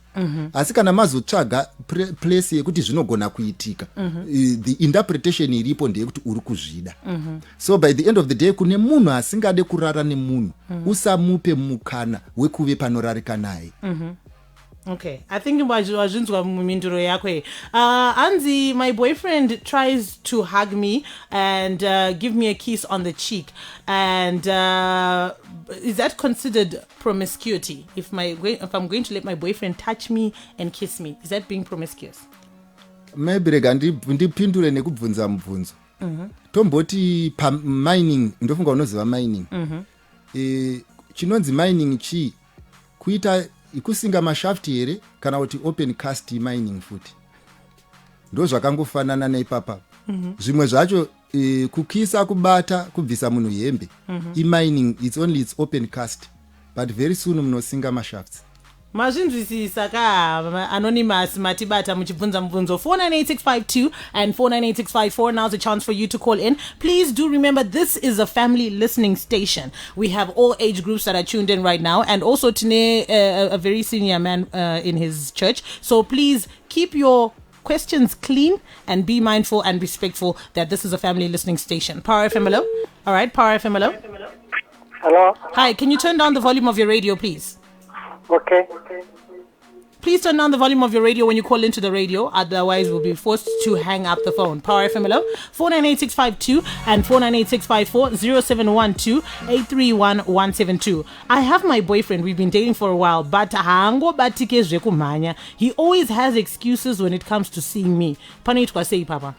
Asi kana mazotsvaga place yekuti zvinogona kuitika the interpretation iripo ndeyekuti uri kuzvida. So by the end of the day kune munhu asingade kurara nemunhu usamupe mukana wekuve panorarika naye. Okay, I think wazvinzwa muminduro yakwe. Anzi, my boyfriend tries to hug me and give me a kiss on the cheek. And is that considered promiscuity? If I'm going to let my boyfriend touch me and kiss me, is that being promiscuous? Maybe rega ndipindure nekubvunza mubvunzo. Tomboti mining, ndofunga unoziva mining. Chinonzi mining chi kuita ikusinga mashafti here kana kuti open cast mining futi. Ndo zvakangofanana naipapa. Zvimwe zvacho kukisa kubata kubvisa munhu hembe. Mining it's open cast but very soon munosinga mashafts. Mazvinzwisisa ka anonymous matibata muchibvunza mubvunzo 498652 and 498654. Now's a chance for you to call in. Please do remember this is a family listening station. We have all age groups that are tuned in right now, and also today a very senior man in his church. So please keep your questions clean and be mindful and respectful that this is a family listening station. Power FM, hello. All right, Power FM, hello. Hello. Hi, can you turn down the volume of your radio, please? Okay. Please turn down the volume of your radio when you call into the radio. Otherwise, we'll be forced to hang up the phone. Power FM, hello. 498652 and 498654 0712-831-172. I have my boyfriend. We've been dating for a while, but he always has excuses when it comes to seeing me. Panaitwa sei papa.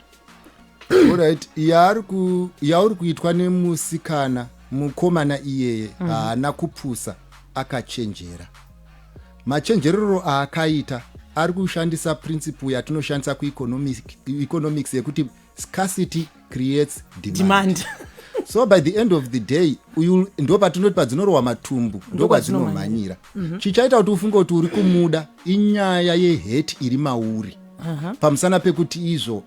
Alright, yauri kuitwa nemusikana mukomana iyeye haana kupusa, akachenjera. Machenjerero aakaita ari kushandisa principle yatinoshandisa kueconomics yekuti scarcity creates demand. So by the end of the day ndo patinoti padzinorowa matumbu ndo kwadzinomhanyira. Chichaita kuti ufunge kuti uri kumuda inyaya yehate iri mauri. Pamusana pekuti izvo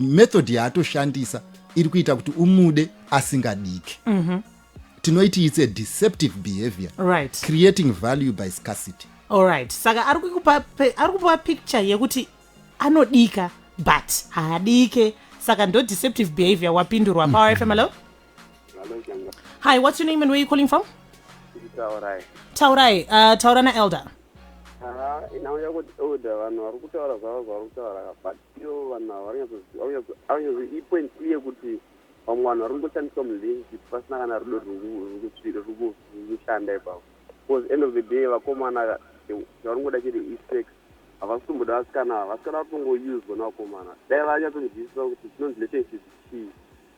method yaatoshandisa iri kuita kuti umude asingadiki. Tinoiti it's a deceptive behavior, right, creating value by scarcity. All right, saka ari kupa picture yekuti anodika but haadike, saka ndo deceptive behavior wapindurwa. Power FM, hello. Hi, what's your name and where are you calling from? Taurai. Taurana Elder. Inauya kuti order vanhu vari kutaura zvavo zvari kutaura, but ivo vanhu havanyazo ipoint clear kuti vamwe vanhu vari kungoshandiswa mulingi pasina kana rudo ruri kushanda ipapo. Because end of the day vakomana vari ngoda chiri isex havasi kumboda vasikana vari kungouswa navakomana. Dai vanyatsodzidziswa kuti chinonzi relationship chii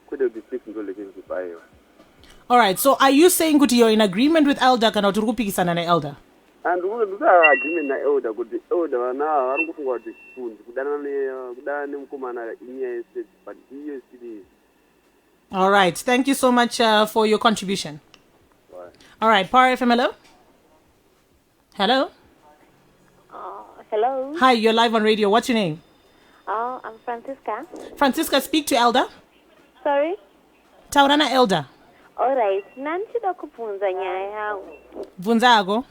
kwete kuti sex ndo relationship ayo. All right, so are you saying kuti you're in agreement with Elder kana kuti uri kupikisana naElder? And agreement na Elder kuti Elder vana vari kufunga kuti chifundi kudana nemukomana inyaya yesex, but iyo serious. All right, thank you so much for your contribution. Right. All right, Power FM, hello. Hello. Hello. Hi, you're live on radio. What's your name? I'm Francisca. Francisca, speak to Elder. Sorry? Taurana Elder. All right. Nanchida kubvunza nyaya yangu. Bvunza hako.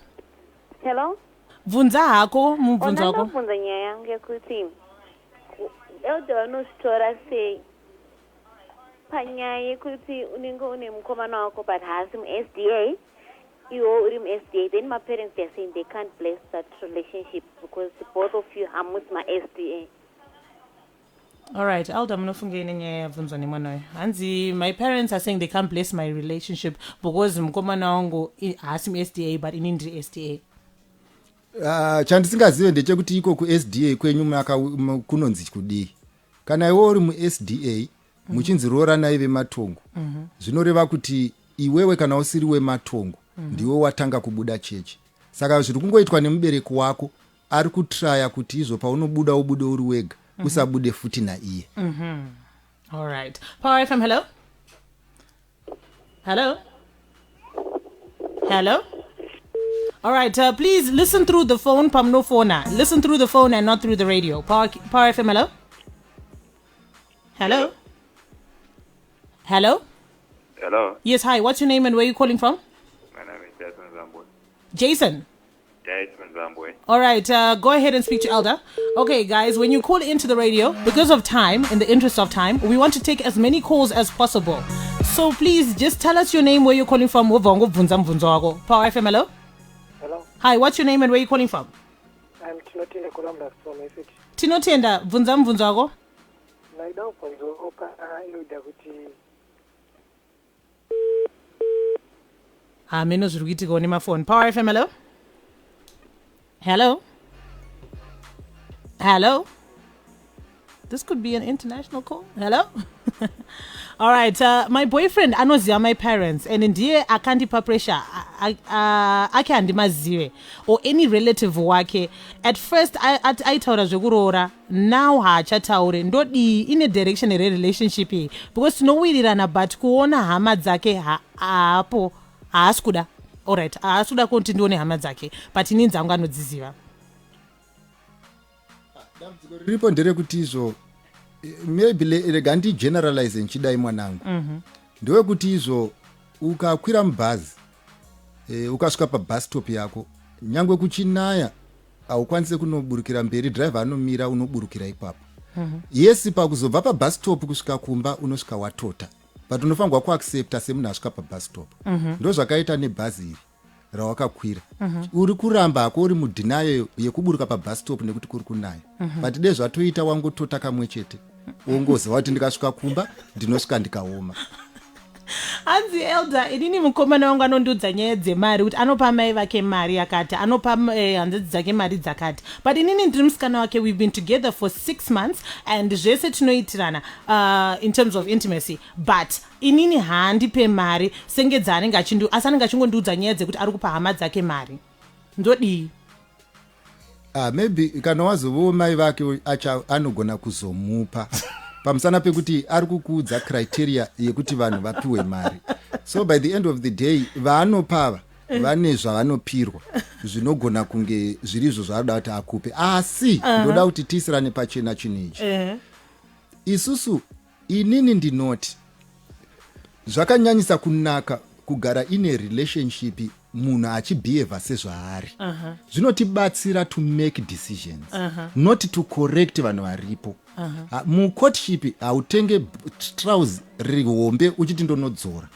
Hello? Bvunza hako, mubvunza hako. Ndabvunza nyaya yangu yekuti Elder vanostora sei panyaya yekuti unenge une mukomana wako but haasi mu-SDA, iwo uri mu-SDA, then my parents they're saying they can't bless that relationship because both of you are mu-SDA. All right, Elder, munofungeni nyaya yabvunzwa nemwana uyu. Hanzi, my parents are saying they can't bless my relationship because mukomana wangu haasi mu-SDA but ini ndiri SDA. Chandisingazive ndechekuti iko ku-SDA kwenyu kunonzi kudii. Kana iwe uri mu-SDA muchinzi roorana vematongo, zvinoreva kuti iwewe kana usiri wematongo ndiwe watanga kubuda chechi. Saka zviri kungoitwa nemubereki wako ari kutraya kuti izvo paunobuda ubude uri wega, usabude futi naiye. All right. Power FM, hello. Hello. Hello. All right, please listen through the phone, Pamnofona. Listen through the phone and not through the radio. Power FM, hello. Hello. Hello. Hello. Yes, hi. What's your name and where are you calling from? My name is Jason Zambwe. Jason. Jason Zambwe. All right, go ahead and speak to Elder. Okay, guys, when you call into the radio, because of time, in the interest of time, we want to take as many calls as possible. So please just tell us your name, where you're calling from. Power FM, hello. Hello. Hi, what's your name and where are you calling from? I'm Tinotenda Columbus from Essex. Tinotenda, vunza wako. Naida uponzo oka Elder kuti Meno zvirikuitika kone mafoni. Power FM, hello. Hello. Hello. This could be an international call. Hello. All right, my boyfriend anoziva my parents and ndiye akandipa pressure ake handimazive or any relative wake. At first aitaura zvekuroora, now haachataure. Ndodi ine direction ere relationship iyi because tinowirirana but kuona hama dzake haapo haasi kuda. All right, haasi kuda kuti ndione hama dzake but ini dzangu anodziziva. Riripo nderekuti izvo maybe rega ndigeneralize nchidai mwanangu. Ndewekuti izvo ukakwira mubhazi ukasvika pabus stop yako, nyangwe kuchinaya haukwanisi kunoburukira mberi, driver anomira, unoburukira ipapo. Yes, pakuzobva pabus stop kusvika kumba unosvika watota, but unofanirwa kuaccepta semunhu asvika pabus stop. Ndo zvakaita nebhazi iri rawakakwira. Uri kuramba hako uri mudhinayo yekuburuka pabus stop nekuti kuri kunaya. But dei zvatoita wangotota kamwe chete, wongoziva kuti ndikasvika kumba ndinosvika ndikaoma. Hanzi Elder, inini mukomana wangu anondiudza nyaya dzemari kuti anopa mai vake mari yakati, anopa hanzi dzake mari dzakati. But inini ndiri musikana wake, we've been together for 6 months and zvese tinoitirana in terms of intimacy. But inini haandipe mari senge dzaanenge asi anenge achingondiudza nyaya dzekuti ari kupa hama dzake mari. Ndodii? Maybe kana wazovo mai vake acha anogona kuzomupa. Pamusana pekuti ari kukuudza criteria yekuti vanhu vapiwe mari. So by the end of the day vaanopava vane zvavanopirwa zvinogona kunge zvirizvo zvaada kuti akupe. Asi ndoda kuti tisirane pachena chinechi. Isusu inini ndinoti zvakanyanyisa kunaka kugara ine relationship munhu achibehave sezvaari. Zvinotibatsira to make decisions, not to correct vanhu varipo. Mucourtship hautenge trouser rihombe uchiti ndonodzora.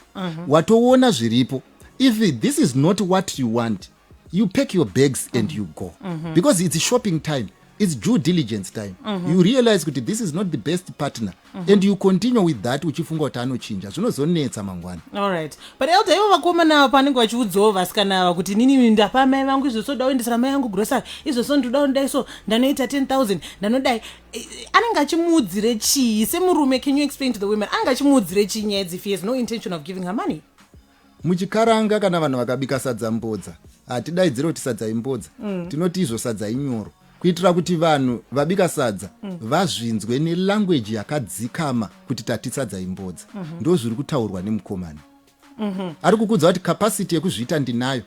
Watoona zviripo. If this is not what you want, you pack your bags and you go. Because it's shopping time. It's due diligence time. You realize that this is not the best partner. And you continue with that uchifunga kuti anochinja. Zvinozonetsa mangwana. All right. But Elder, ivo vakomana panenge vachiudzawo vasikana ava kuti nini ndapa mai vangu izvo soda kuendesera mai vangu grocery, izvo so ndoda kundai so ndanoita 10,000 ndanodai. Anenge achimuudzire chii semurume? Can you explain to the women? Anenge achimuudzire chii nyaya idzi if he has no intention of giving her money? Muchikaranga kana vanhu vakabika sadza mbodza, hatidaidzire kuti sadza imbodza, tinoti izvo sadza inyoro. Kuitira kuti vanhu vabika sadza vazvinzwe nelanguage yakadzikama kuti tati sadza imbodza. Ndo zviri kutaurwa nemukomana. Ari kukudza kuti capacity yekuzviita ndinayo,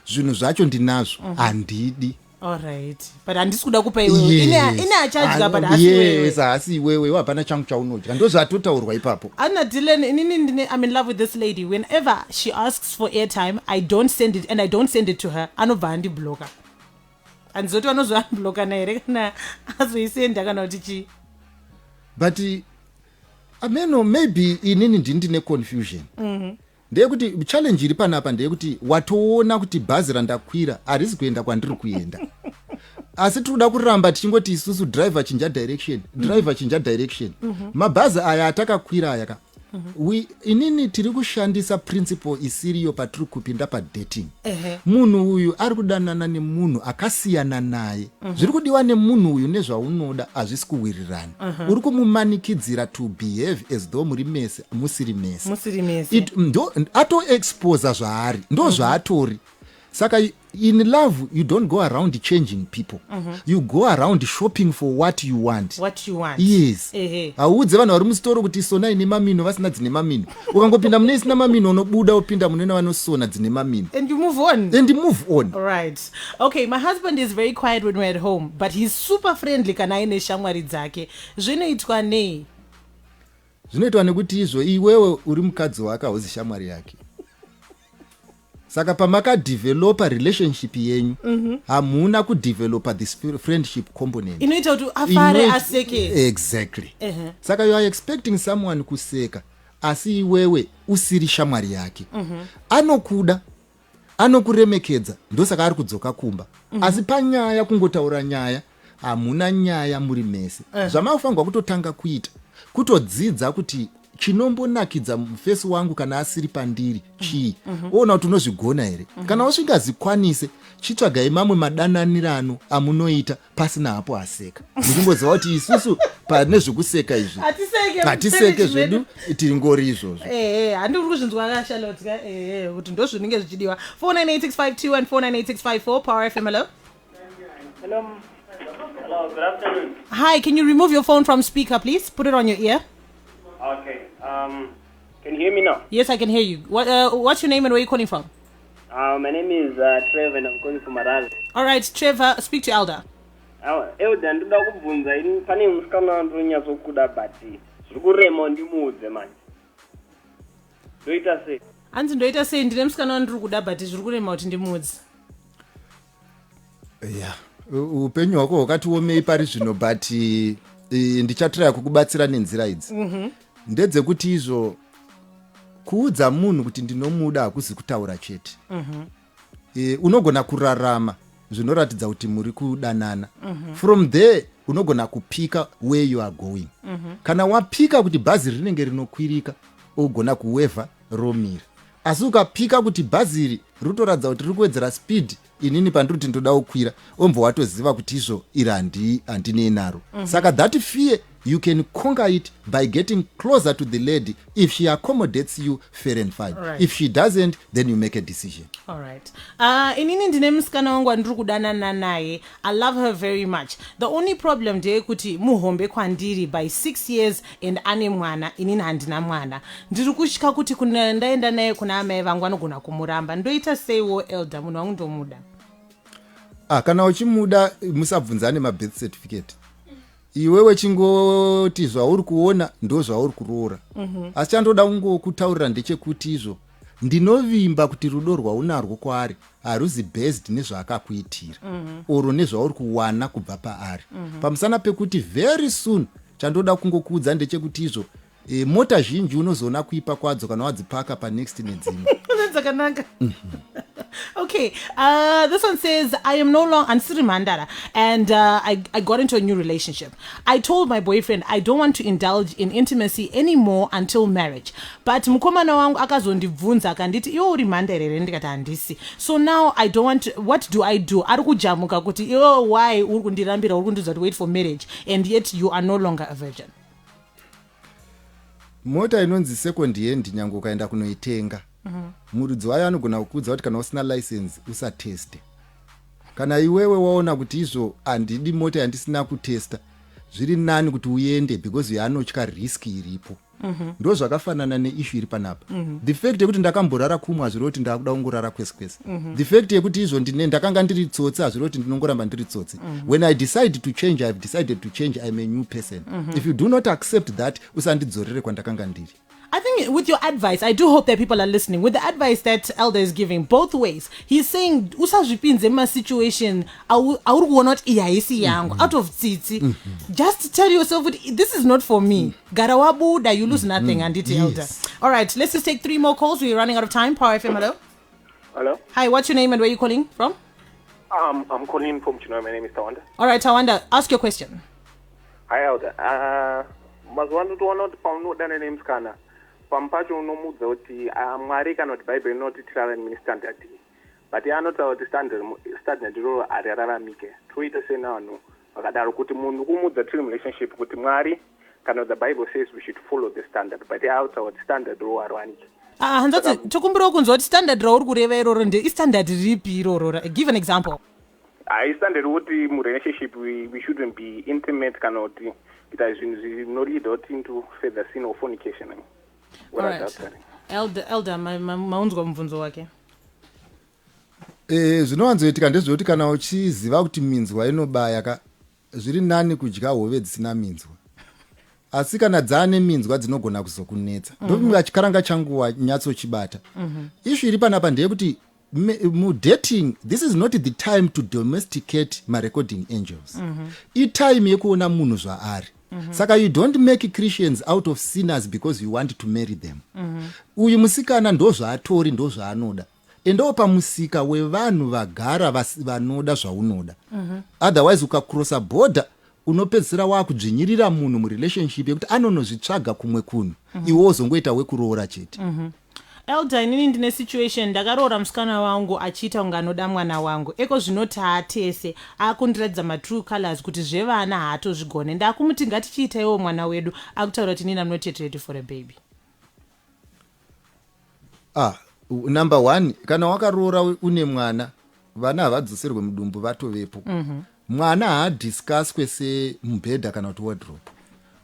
zvinhu zvacho ndinazvo, handidi. All right. But handisi kuda kupa iwewe. Ine achadya but asi wewe. Yes, asi iwewe hapana changu chaunodya. Ndo zvatotaurwa ipapo. Anna Dylan, I'm in love with this lady. Whenever she asks for airtime, I don't send it, and I don't send it to her. Anobva andibloka. And zoti vanozvambloka naye kana azoisenda kana kuti chi. But maybe inini ndine confusion. Ndeyekuti challenge iri panapa ndeyekuti watoona kuti bhazi randakwira harisi kuenda kwandiri kuenda. Asi tinoda kuramba tichingoti isusu driver chinja direction. Mabhazi aya atakakwira aya inini tiri kushandisa principle isiriyo patiri kupinda padating. Munhu uyu ari kudanana nemunhu akasiyana naye. Zviri kudiwa nemunhu uyu nezvaunoda hazvisi kuwirirana. Uri kumumanikidzira to behave as though muri mese musiri mese. Ato expose zvaari, ndo zvaatori. Saka in love you don't go around changing people. You go around shopping for what you want. Yes. Haudze vanhu vari musitoro kuti sona ine mamino vasina dzine mamino. Ukangopinda mune isina mamino unobuda upinda mune vanosona dzine mamino. And you move on. All right. Okay, my husband is very quiet when we're at home, but he's super friendly kana aine shamwari dzake. Zvinoitwa nei? Zvinoitwa nekuti izvo iwewe uri mukadzi wake hauzi shamwari yake. Saka pamakadevelopa relationship yenyu, hamuna kudevelopa this friendship component. Inoita kuti afare aseke. Exactly. Saka you are expecting someone kuseka, asi iwewe usiri shamwari yake. Anokuda, anokuremekedza, ndosaka ari kudzoka kumba. Asi panyaya kungotaura nyaya, hamuna nyaya muri mese. Zvamafanirwa kutotanga kuita, kutodzidza kuti chinombonakidza mufesi wangu kana asiri pandiri chii. Ona kuti unozvigona here. Kana usingazikwanise, chitsvagai mamwe madananirano amunoita pasina hapo aseka. Muchimboziva kuti isusu pane zvekuseka izvi hatiseke zvedu tingori izvozvo. Handiri kuzvinzwa kashalotya kuti ndo zvinenge zvichidiwa. 49865 and 49865 Power FM. Hello. Hello, good afternoon. Hi, can you remove your phone from speaker, please? Put it on your ear. Okay. Can you hear me now? Yes, I can hear you. What's your name and where are you calling from? My name is Trevor and I'm calling from Marala. All right, Trevor, speak to Elder. Elder, ndoda kubvunza ini pane musikana ndonyatsokuda bati. Zvikurema ndimudze manje. Ndoita sei? Anzi ndoita sei ndine musikana ndiri kuda bati zvikurema kuti ndimudze. Yeah. Upenyu hwako hwakati omei pari zvino but ndichatiraya kukubatsira nenzira idzi. Ndedzekuti izvo kuudza munhu kuti ndinomuda hakuzi kutaura chete. Unogona kurarama zvinoratidza kuti muri kudanana. From there unogona kupika where you are going. Kana wapika kuti bhazi rinenge rinokwirika ugona kuwevha romira. Asi ukapika kuti bhazi iri rutoradza kuti riri kuwedzera speed, inini pandiri kuti ndoda kukwira, ombva watoziva kuti izvo iri handinei naro. Saka that fear you can conquer it by getting closer to the lady. If she accommodates you, fair and fine. Right. If she doesn't, then you make a decision. All right. Inini ndine musikana wangu andiri kudanana naye. I love her very much. The only problem ndeye kuti muhombe kwandiri by 6 years and ane mwana, inini handina mwana. Ndiri kushika kuti kuna ndaenda naye kuna amai vangu anogona kumuramba. Ndoita seiwo Elder, munhu wangu ndomuda. Kana uchimuda musabvunzane mabirth certificate. Iwewe chingoti zvauri kuona ndo zvauri kuroora. Asi chandoda kungokutaurira ndechekuti izvo ndinovimba kuti rudo rwaunarwo kwaari haruzi based nezvaakakuitira oro nezvauri kuwana kubva paari. Pamusana pekuti very soon chandoda kungokuudza ndechekuti izvo mota zhinji unozoona kuipa kwadzo kana wadzipaka panext nedzimwe. Okay, this one says, I am no longer Ansiri Mandara, and I got into a new relationship. I told my boyfriend I don't want to indulge in intimacy anymore until marriage. But mukomana wangu akazondibvunza akanditi iwo uri manderere, ndikati handisi. So now I don't want to, what do I do? Ari kujamuka kuti iwo why uri kundirambira, uri kundiudza to wait for marriage and yet you are no longer a virgin. Mota inonzi second hand nyangu ukaenda kunoitenga. Murudzi wayo anogona kukuudza kuti kana usina license usateste. Kana iwewe waona kuti izvo handidi mota yandisina kutesta, zviri nani kuti uende because yanotya risk iripo. Ndo zvakafanana neissue iri panapa. The fact yekuti ndakamborara kumwe hazviri kuti ndakuda kungorara kwese kwese. The fact yekuti izvo ndakanga ndiri tsotsi hazviri kuti ndinongoramba ndiri tsotsi. When I decide to change, I've decided to change. I'm a new person. If you do not accept that, usandidzorere kwandakanga ndiri. I think with your advice, I do hope that people are listening. With the advice that Elder is giving, both ways, he's saying, usazvipinze ma situation, not out of tsitsi. Just tell yourself, this is not for me. Garawabu, that you lose nothing, and it's Elder. All right, let's just take 3 more calls. We're running out of time. Power FM, hello. Hello. Hi, what's your name and where are you calling from? I'm calling from Chino. My name is Tawanda. All right, Tawanda, ask your question. Hi, Elder. Mazwanu tuwana paunodana names kana. Pampacho unomudza kuti Mwari kana kuti Bible inotitirana ministandard. But anotaura kuti standard ro arararamike. Toita senano vakadaro kuti munhu kumudza tiri relationship kuti Mwari kana the Bible says we should follow the standard. But anotaura kuti standard ro arwanike. Hanzati tokumbira kunzwa kuti standard rauri kureva iroro ndi standard ripi iroro? Give an example. Standard kuti mu relationship we shouldn't be intimate kana kuti it has no lead into further sin or fornication. Right. Elder, maunzwa mvunzo wake. Zvinowanzoitika ndezvekuti kana uchiziva kuti minzwa inobaya, zviri nani kudya hove dzisina minzwa. Asi kana dzane minzwa dzinogona kuzokunetsa. Ndopinga chikaranga changu wanyatsochibata. Issue iri panapa ndeyekuti dating, this is not the time to domesticate my recording angels. Time yekuona munhu zvaari. Saka you don't make Christians out of sinners because you want to marry them. Uyu musikana ndo zvaatori, ndo zvaanoda. Endo pamusika wevanhu vagara vanoda zvaunoda. Otherwise ukacrossa border unopedzisira wakudzvinyirira munhu murelationship yekuti anonozvitsvaga kumwe kunhu. Iwe wozongoita wekuroora chete. Elder, inini ndine situation ndakaroora musikana wangu achiita kunge anoda mwana wangu. Eko zvinoti haatese akundiratidza matrue colors kuti zvevana haatozvigone. Ndakumuti ngatichiita iwo mwana wedu, akutaura kuti inini I'm not yet ready for a baby. Number 1, kana wakaroora une mwana, vana havadzoserwe mudumbu vatovepo. Mwana haadiscusswe semubhedha kana kuti wardrobe.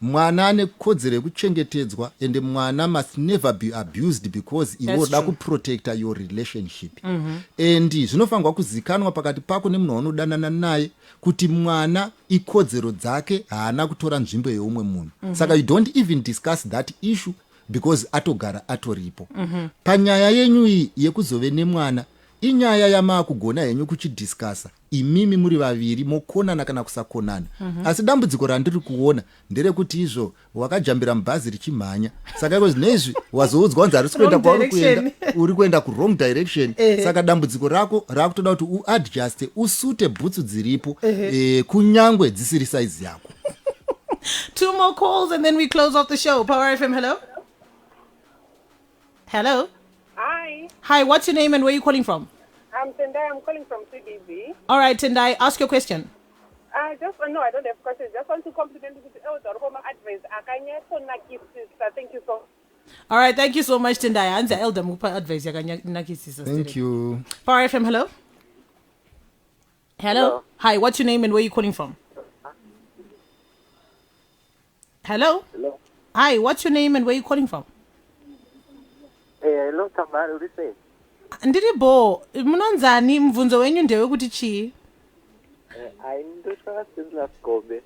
Mwana ane kodzero yekuchengetedzwa, ende mwana must never be abused because iwoda kuprotecta your relationship. And zvinofanirwa kuzikanwa pakati pako nemunhu waunodanana naye kuti mwana ikodzero dzake haana kutora nzvimbo yeumwe munhu. Saka you don't even discuss that issue because atogara atoripo. Panyaya yenyu iyi yekuzove nemwana, inyaya yamakugona henyu kuchidiscussa. Imimi muri vaviri mokonana kana kusakonana. Asi dambudziko randiri kuona nderekuti izvo wakajambira mubhazi richimhanya. Saka iko zvinezvi wazoudzwa kunzi harisi kuenda kwauri kuenda, uri kuenda ku-wrong direction. Saka dambudziko rako rakutoda kuti uadjuste, usute bhutsu dziripo kunyangwe dzisiri size yako. 2 more calls and then we close off the show. Power FM, hello. Hello. Hi, Hi, what's your name and where are you calling from? I'm Tendai. I'm calling from CBB. All right, Tendai, ask your question. I don't have questions. Just want to compliment with the elder home advice. Thank you so much. All right, thank you so much, Tendai. Answer elder mupa advice yakanyakisisa. Thank you. Power FM, hello? Hello. Hi, what's your name and where are you calling from? Hello. Hello. Hi, what's your name and where are you calling from? Hello, Chamvary, what do you say? Ndiri bo, munonzani mvunzo wenyu ndewe kuti chi? Ndotaka Stanislaus Kobe.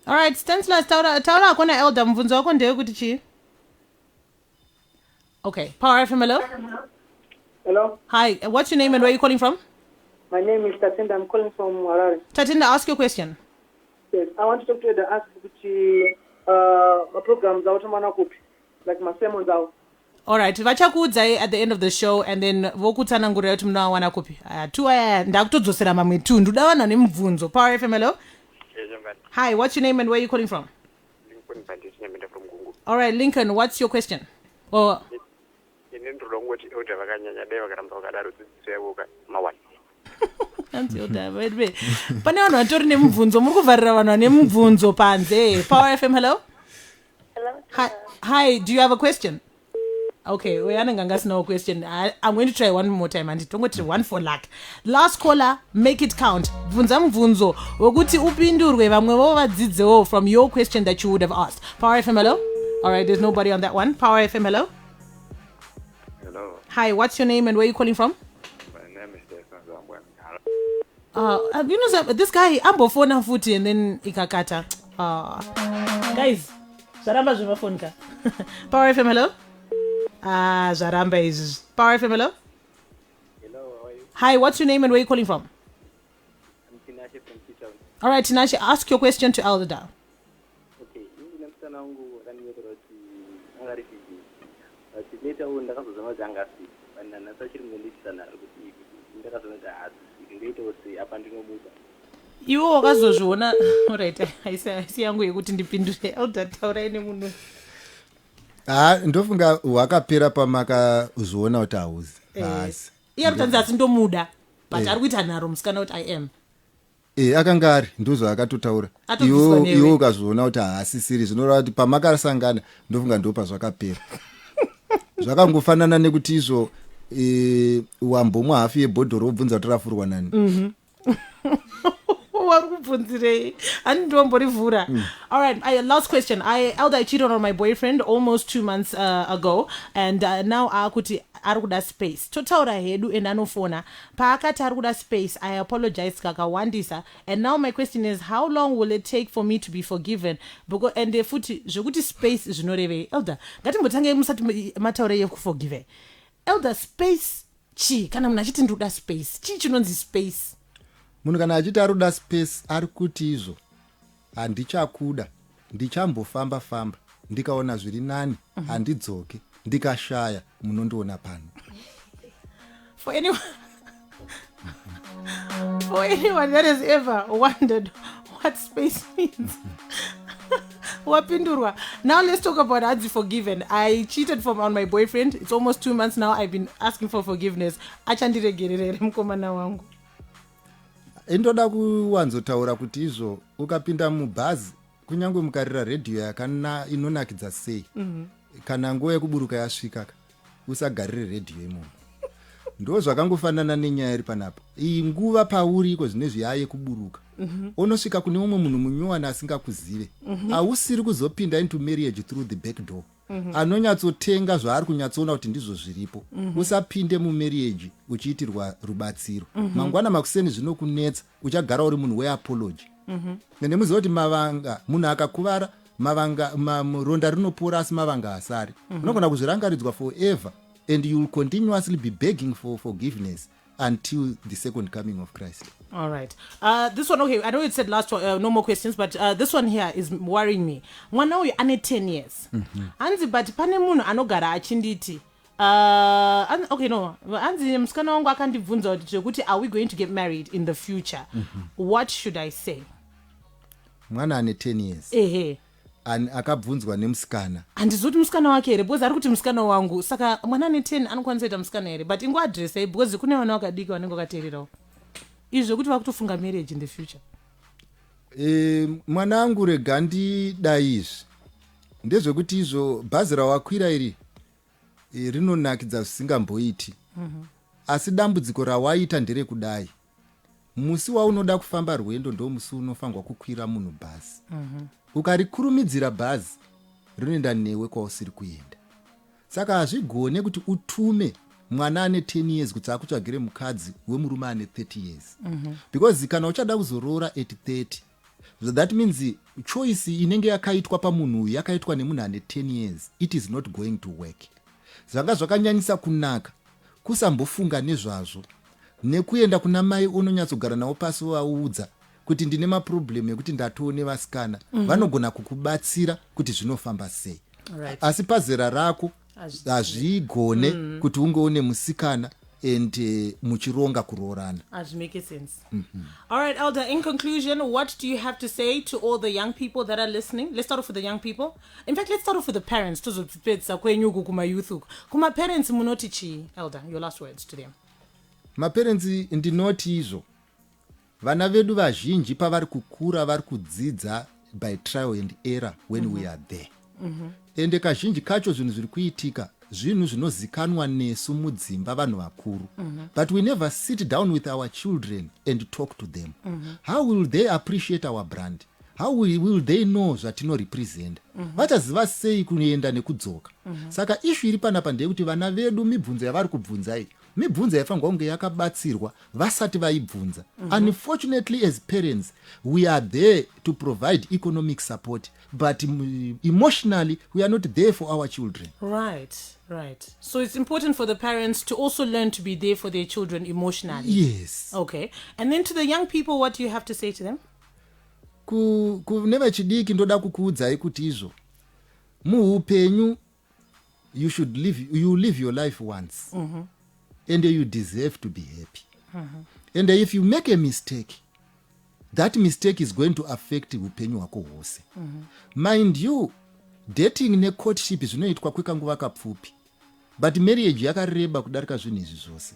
All right, Stanislaus, taura akona elder mvunzo wako ndewe kuti chi? Okay, Power FM, hello? Hello. Hi, what's your name and where are you calling from? My name is Tatinda. I'm calling from Harare. Tatinda, ask your question. Yes, I want to talk to you and ask which programs out like my sermons out. All right, vachakuudzai at the end of the show and then vokutsanangurira kuti munowana kupi. Tu aya ndakutodzosera mamwe tu ndodawana nemubvunzo. Power FM, hello? Hi, what's your name and where are you calling from? Lincoln Bandit from Gungu. All right, Lincoln, what's your question? Or Ndinondolongoti elder vakanyanya dai vakaramba vakadaro dzidziso yavo mawani. Pane vanhu vatori nemubvunzo, muri kuvharira vanhu vane mubvunzo panze. Power FM, hello? Hello. Hi, do you have a question? Okay, we are no question. I'm going to try one more time and don't go to one for luck. Last caller, make it count. Vunza mvunzo. Wokuti upindurwe vamwe vovadzidzewo from your question that you would have asked. Power FM, hello? All right, there's nobody on that one. Power FM, hello? Hello. Hi, what's your name and where are you calling from? My name is Jason Zambwe. You know, this guy, ambofona futi and then ikakata. Guys, zaramba zvimafonka. Power FM, hello? Zaramba is Power FM, hello? Hello, how are you? Hi, what's your name and where are you calling from? I'm Tinashe from T-Town. All right, Tinashe, ask your question to Elder Da. Okay, in msana wangu raniwekera kuti angarifiji. Later ndakazozama zangasi. Bana nasachiri ngonditsana kuti ndakazona kuti ndingaita kuti apa ndinomuda. Iwo wakazozviona. All right, aisi yangu yekuti ndipindure Elder taura ine munhu. Ndofunga wakapera pamakazoona kuti hauzi basi. Iye rutanzi asindomuda but ari kuita nharo musikana kuti I am. Akanga ari ndozvo akatotaura. Iwo ukazoona kuti haasisiri zvinoreva kuti pamakasangana ndofunga ndo pazvakapera. Zvakangofanana nekuti izvo wambomwa hafu yebhodhoro wobvunza kuti rafurwa nani. All right, last question. Elder, I cheated on my boyfriend almost 2 months ago, and now akuti arikuda space. Totaura hedu enanofona. Paakati arikuda space. I apologize kakawandisa. And now my question is, how long will it take for me to be forgiven? Because and the futi jokuti space is noreve. Elder, ngati mbotange musati mataure yekuforgive. Elder, space chi kana munachiti ndoda space. Chi chinonzi space. Munhu kana achiti aruda space ari kuti izvo handichakuda, ndichambofamba famba ndikaona zviri nani handidzoke, ndikashaya munondiona pano. For anyone that has ever wondered what space means. Wapindurwa. Now let's talk about Adzi forgiven. I cheated on my boyfriend. It's almost 2 months now. I've been asking for forgiveness. Achandiregerere mukomana wangu. Ndoda kuwanzotaura kuti izvo ukapinda mubhazi kunyange mukarira redhiyo inonakidza sei kana nguva yekuburuka yasvika usagarire redhiyo imomo. Ndo zvakangofanana nenyaya iri panapa. Iyi nguva pauri iko zvine zviyaye kuburuka. Unosvika kune umwe munhu munyowani asingakuzive. Hausiri kuzopinda into marriage through the back door. Anonyatsotenga zvaari kunyatsoona kuti ndizvo zviripo. Usapinde mumarriage uchiitirwa rubatsiro. Mangwana makuseni zvinokunetsa uchagara uri munhu weapology. Ende muziva kuti mavanga munhu akakuvara mavanga ronda rinopora asi mavanga asari. Unogona kuzvirangaridzwa forever and you will continuously be begging for forgiveness until the second coming of Christ. All right. This one, okay, I know it said last one, no more questions, but this one here is worrying me. Mwana uyu ane 10 years. Anzi, but pane munhu anogara achinditi. Okay, no. Anzi, msikana wangu akandibvunza kuti are we going to get married in the future? What should I say? Mwana ane 10 years. akabvunzwa nemusikana. Handizoti musikana wake here, because ari kuti musikana wangu. Saka mwana ane 10 anokwanisa kuita musikana here, but ingo address ei, because kune vana vakadiki vanenge vakateererawo. Izvi zvokuti vakutofunga marriage in the future. Mwana wangu rega ndidai izvi. Ndezvekuti izvo bhazi rawakwira iri rinonakidza zvisingamboiti. Asi dambudziko rawaita nderekudai. Musi waunoda kufamba rwendo ndo musi unofanirwa kukwira munhu bhazi. Ukarikurumidzira bhazi rinoenda newe kwausiri kuenda. Saka hazvigone kuti utume mwana ane 10 years kuti akutsvagire mukadzi wemurume ane 30 years. Because kana uchada kuzorora at 30, so that means choice inenge yakaitwa pamunhu uyu yakaitwa nemunhu ane 10 years. It is not going to work. Zvanga zvakanyanyisa kunaka kusambofunga nezvazvo nekuenda kuna mai unonyatsogara nawo pasi waudza kuti ndine maproblem ekuti ndatoone vasikana vanogona kukubatsira kuti zvinofamba sei. Asi pazera rako hazvigone kuti ungeone musikana and muchironga kurorana. As make sense. All right, Elder, in conclusion, what do you have to say to all the young people that are listening? Let's start off with the young people. In fact, let's start off with the parents. Kuma parents munoti chi, Elder, your last words to them. Maparents ndinoti izvo. Vana vedu vazhinji pavari kukura vari kudzidza by trial and error when we are there. Ende kazhinji kacho zvinhu zviri kuitika zvinhu zvinozikanwa nesu mudzimba vanhu vakuru. But we never sit down with our children and talk to them. How will they appreciate our brand? How will they know zvatino represent? Vachaziva sei kuenda nekudzoka? Saka ishu iri panapa ndeyekuti vana vedu mibvunzo yavari kubvunzai mibvunzo yaifangwa kunge yakabatsirwa vasati vaibvunza. Unfortunately, as parents, we are there to provide economic support, but emotionally we are not there for our children. Right. So it's important for the parents to also learn to be there for their children emotionally. Yes. Okay. And then to the young people, what do you have to say to them? Kuneva chidiki ndoda kukuudzai kuti izvo muupenyu you live your life once. And you deserve to be happy. And if you make a mistake, that mistake is going to affect upenyu hwako hwose. Mind you, dating ne courtship zvinoitwa kwekanguva kapfupi, but marriage yakareba kudarika zvinhu izvi zvose.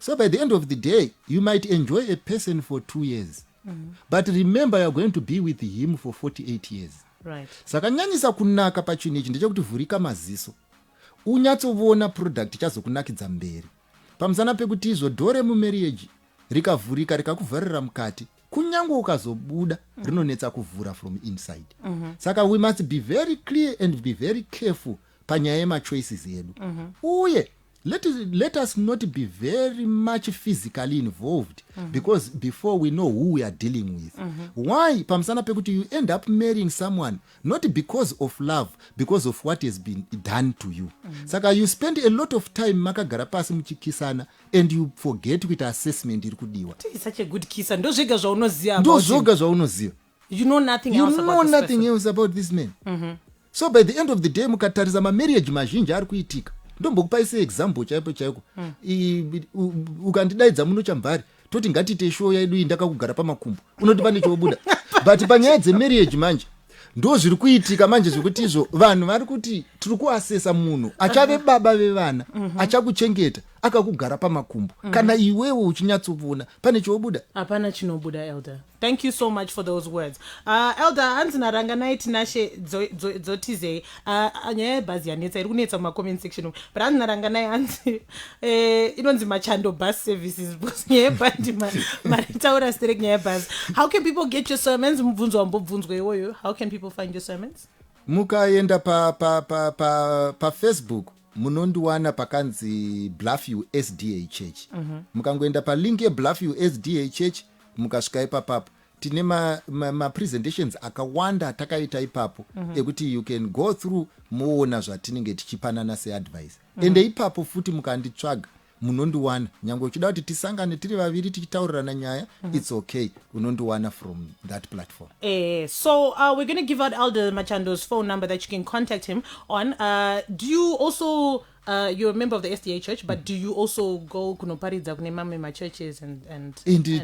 So by the end of the day, you might enjoy a person for 2 years, but remember you're going to be with him for 48 years. Right. Saka nyanyisa kunaka pachinhu ichi ndechekuti vhurika maziso unyatsoona product chazokunakidza mberi. Pamusana pekuti izvo dore mumarriage rikavhurika rikakuvharira mukati, kunyange ukazobuda rinonetsa kuvhura from inside. Saka we must be very clear and be very careful panyaya yemachoices edu. Uye let us not be very much physically involved, because before we know who we are dealing with. Why? Pamusana pekuti you end up marrying someone not because of love, because of what has been done to you. Saka you spend a lot of time makagara pasi muchikisana and you forget kuita assessment iri kudiwa. It's such a good kiss. Ndo zvega zvaunoziva. You know nothing else about this man. So by the end of the day mukatarisa marriage mazhinji ari kuitika. Ndombokupai example chaiko. Ukandidaidza muno Chamvary toti ngatiite show yedu indakakugara pamakumbo. Unoti pane chobuda. But panyaya dzemarriage manje ndo zviri kuitika manje zvekuti izvo vanhu vari kuti tiri kuasesa munhu achave baba vevana achakuchengeta akakugara pamakumbo. Kana iwewe uchinyatsoona pane chobuda. Hapana chinobuda, Elder. Thank you so much for those words. Elder, hanzi naranganai tinashe dzotize nyaya yebhazi yanetsa iri kunetsa mumacomment section, but hanzi naranganai hanzi inonzi Machando bus services, because nyaya yebhandi maritaura sterek nyaya yebhazi. How can people get your sermons? Mubvunzo wambobvunzwa iwoyo. How can people find your sermons? Mukaenda pa Facebook munondiwana pakanzi Bluffview SDA Church. Mukangoenda pa link ye Bluffview SDA Church mukasvika ipapo tine ma presentations akawanda takaita ipapo ekuti you can go through muona zvatinenge tichipanana se advice. Ende ipapo futi mukanditsvaga munondiwana nyange uchida kuti tisangane tiri vaviri tichitaurirana nyaya it's okay unondiwana from that platform. So we're going to give out Elder Machando's phone number that you can contact him on. Do you also you're a member of the SDA church, but do you also go kunoparidza kune mamwe ma churches and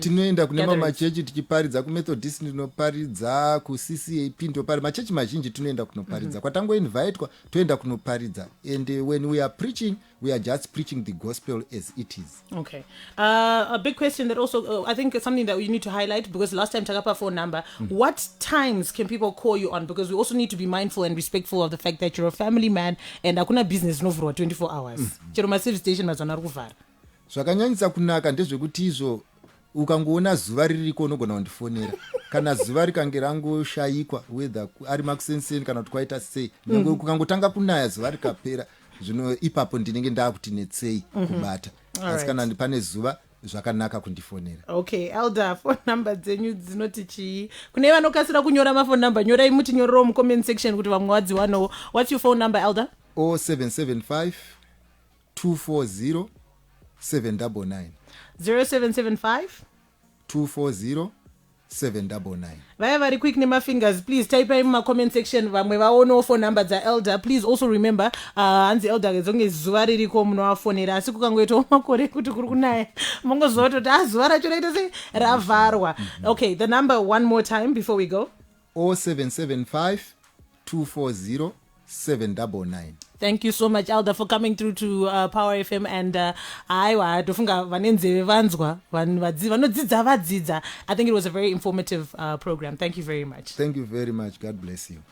tinoenda kune mamwe church tichiparidza ku Methodist ndinoparidza ku CCAP ndoparidza machechi mazhinji tinoenda kunoparidza kwatango invitewa toenda kunoparidza and when we are preaching we are just preaching the gospel as it is. Okay. A big question that also I think is something that we need to highlight, because last time takapa phone number, what times can people call you on, because we also need to be mindful and respectful of the fact that you're a family man and akuna business no for 24 hours. Chero ma service station mazana kuvhara. Zvakanyanyisa kunaka ndezvekuti izvo ukangoona zuva ririko unogona kundifonera kana zuva rikange rangoshayikwa whether ari makusenseni kana kuti kwaita sei kukangotanga kunaya zuva rikapera zvino ipapo ndinenge ndakuti netsei kubata asi kana pane zuva zvakanaka kundifonera. Okay, Elder, phone number dzenyu dzinoti chii? Kune vanokasira kunyora ma phone number, nyorai mutinyorero mu comment section kuti vamwe vadziwanawo. What's your phone number, Elder? 0775 240 799. 0775 240 799. Vaya vari quick nema fingers, please type in my comment section vamwe vaonewo phone number dza Elder. Please also remember hanzi Elder zonge zuva ririko munovafonera, asi kukangoitawo makore kuti kuri kunaya mongozova kuti zuva racho raita sei ravharwa. Okay, the number one more time before we go. 0775 240 799. Thank you so much, Elder, for coming through to Power FM. And I think it was a very informative program. Thank you very much. Thank you very much. God bless you.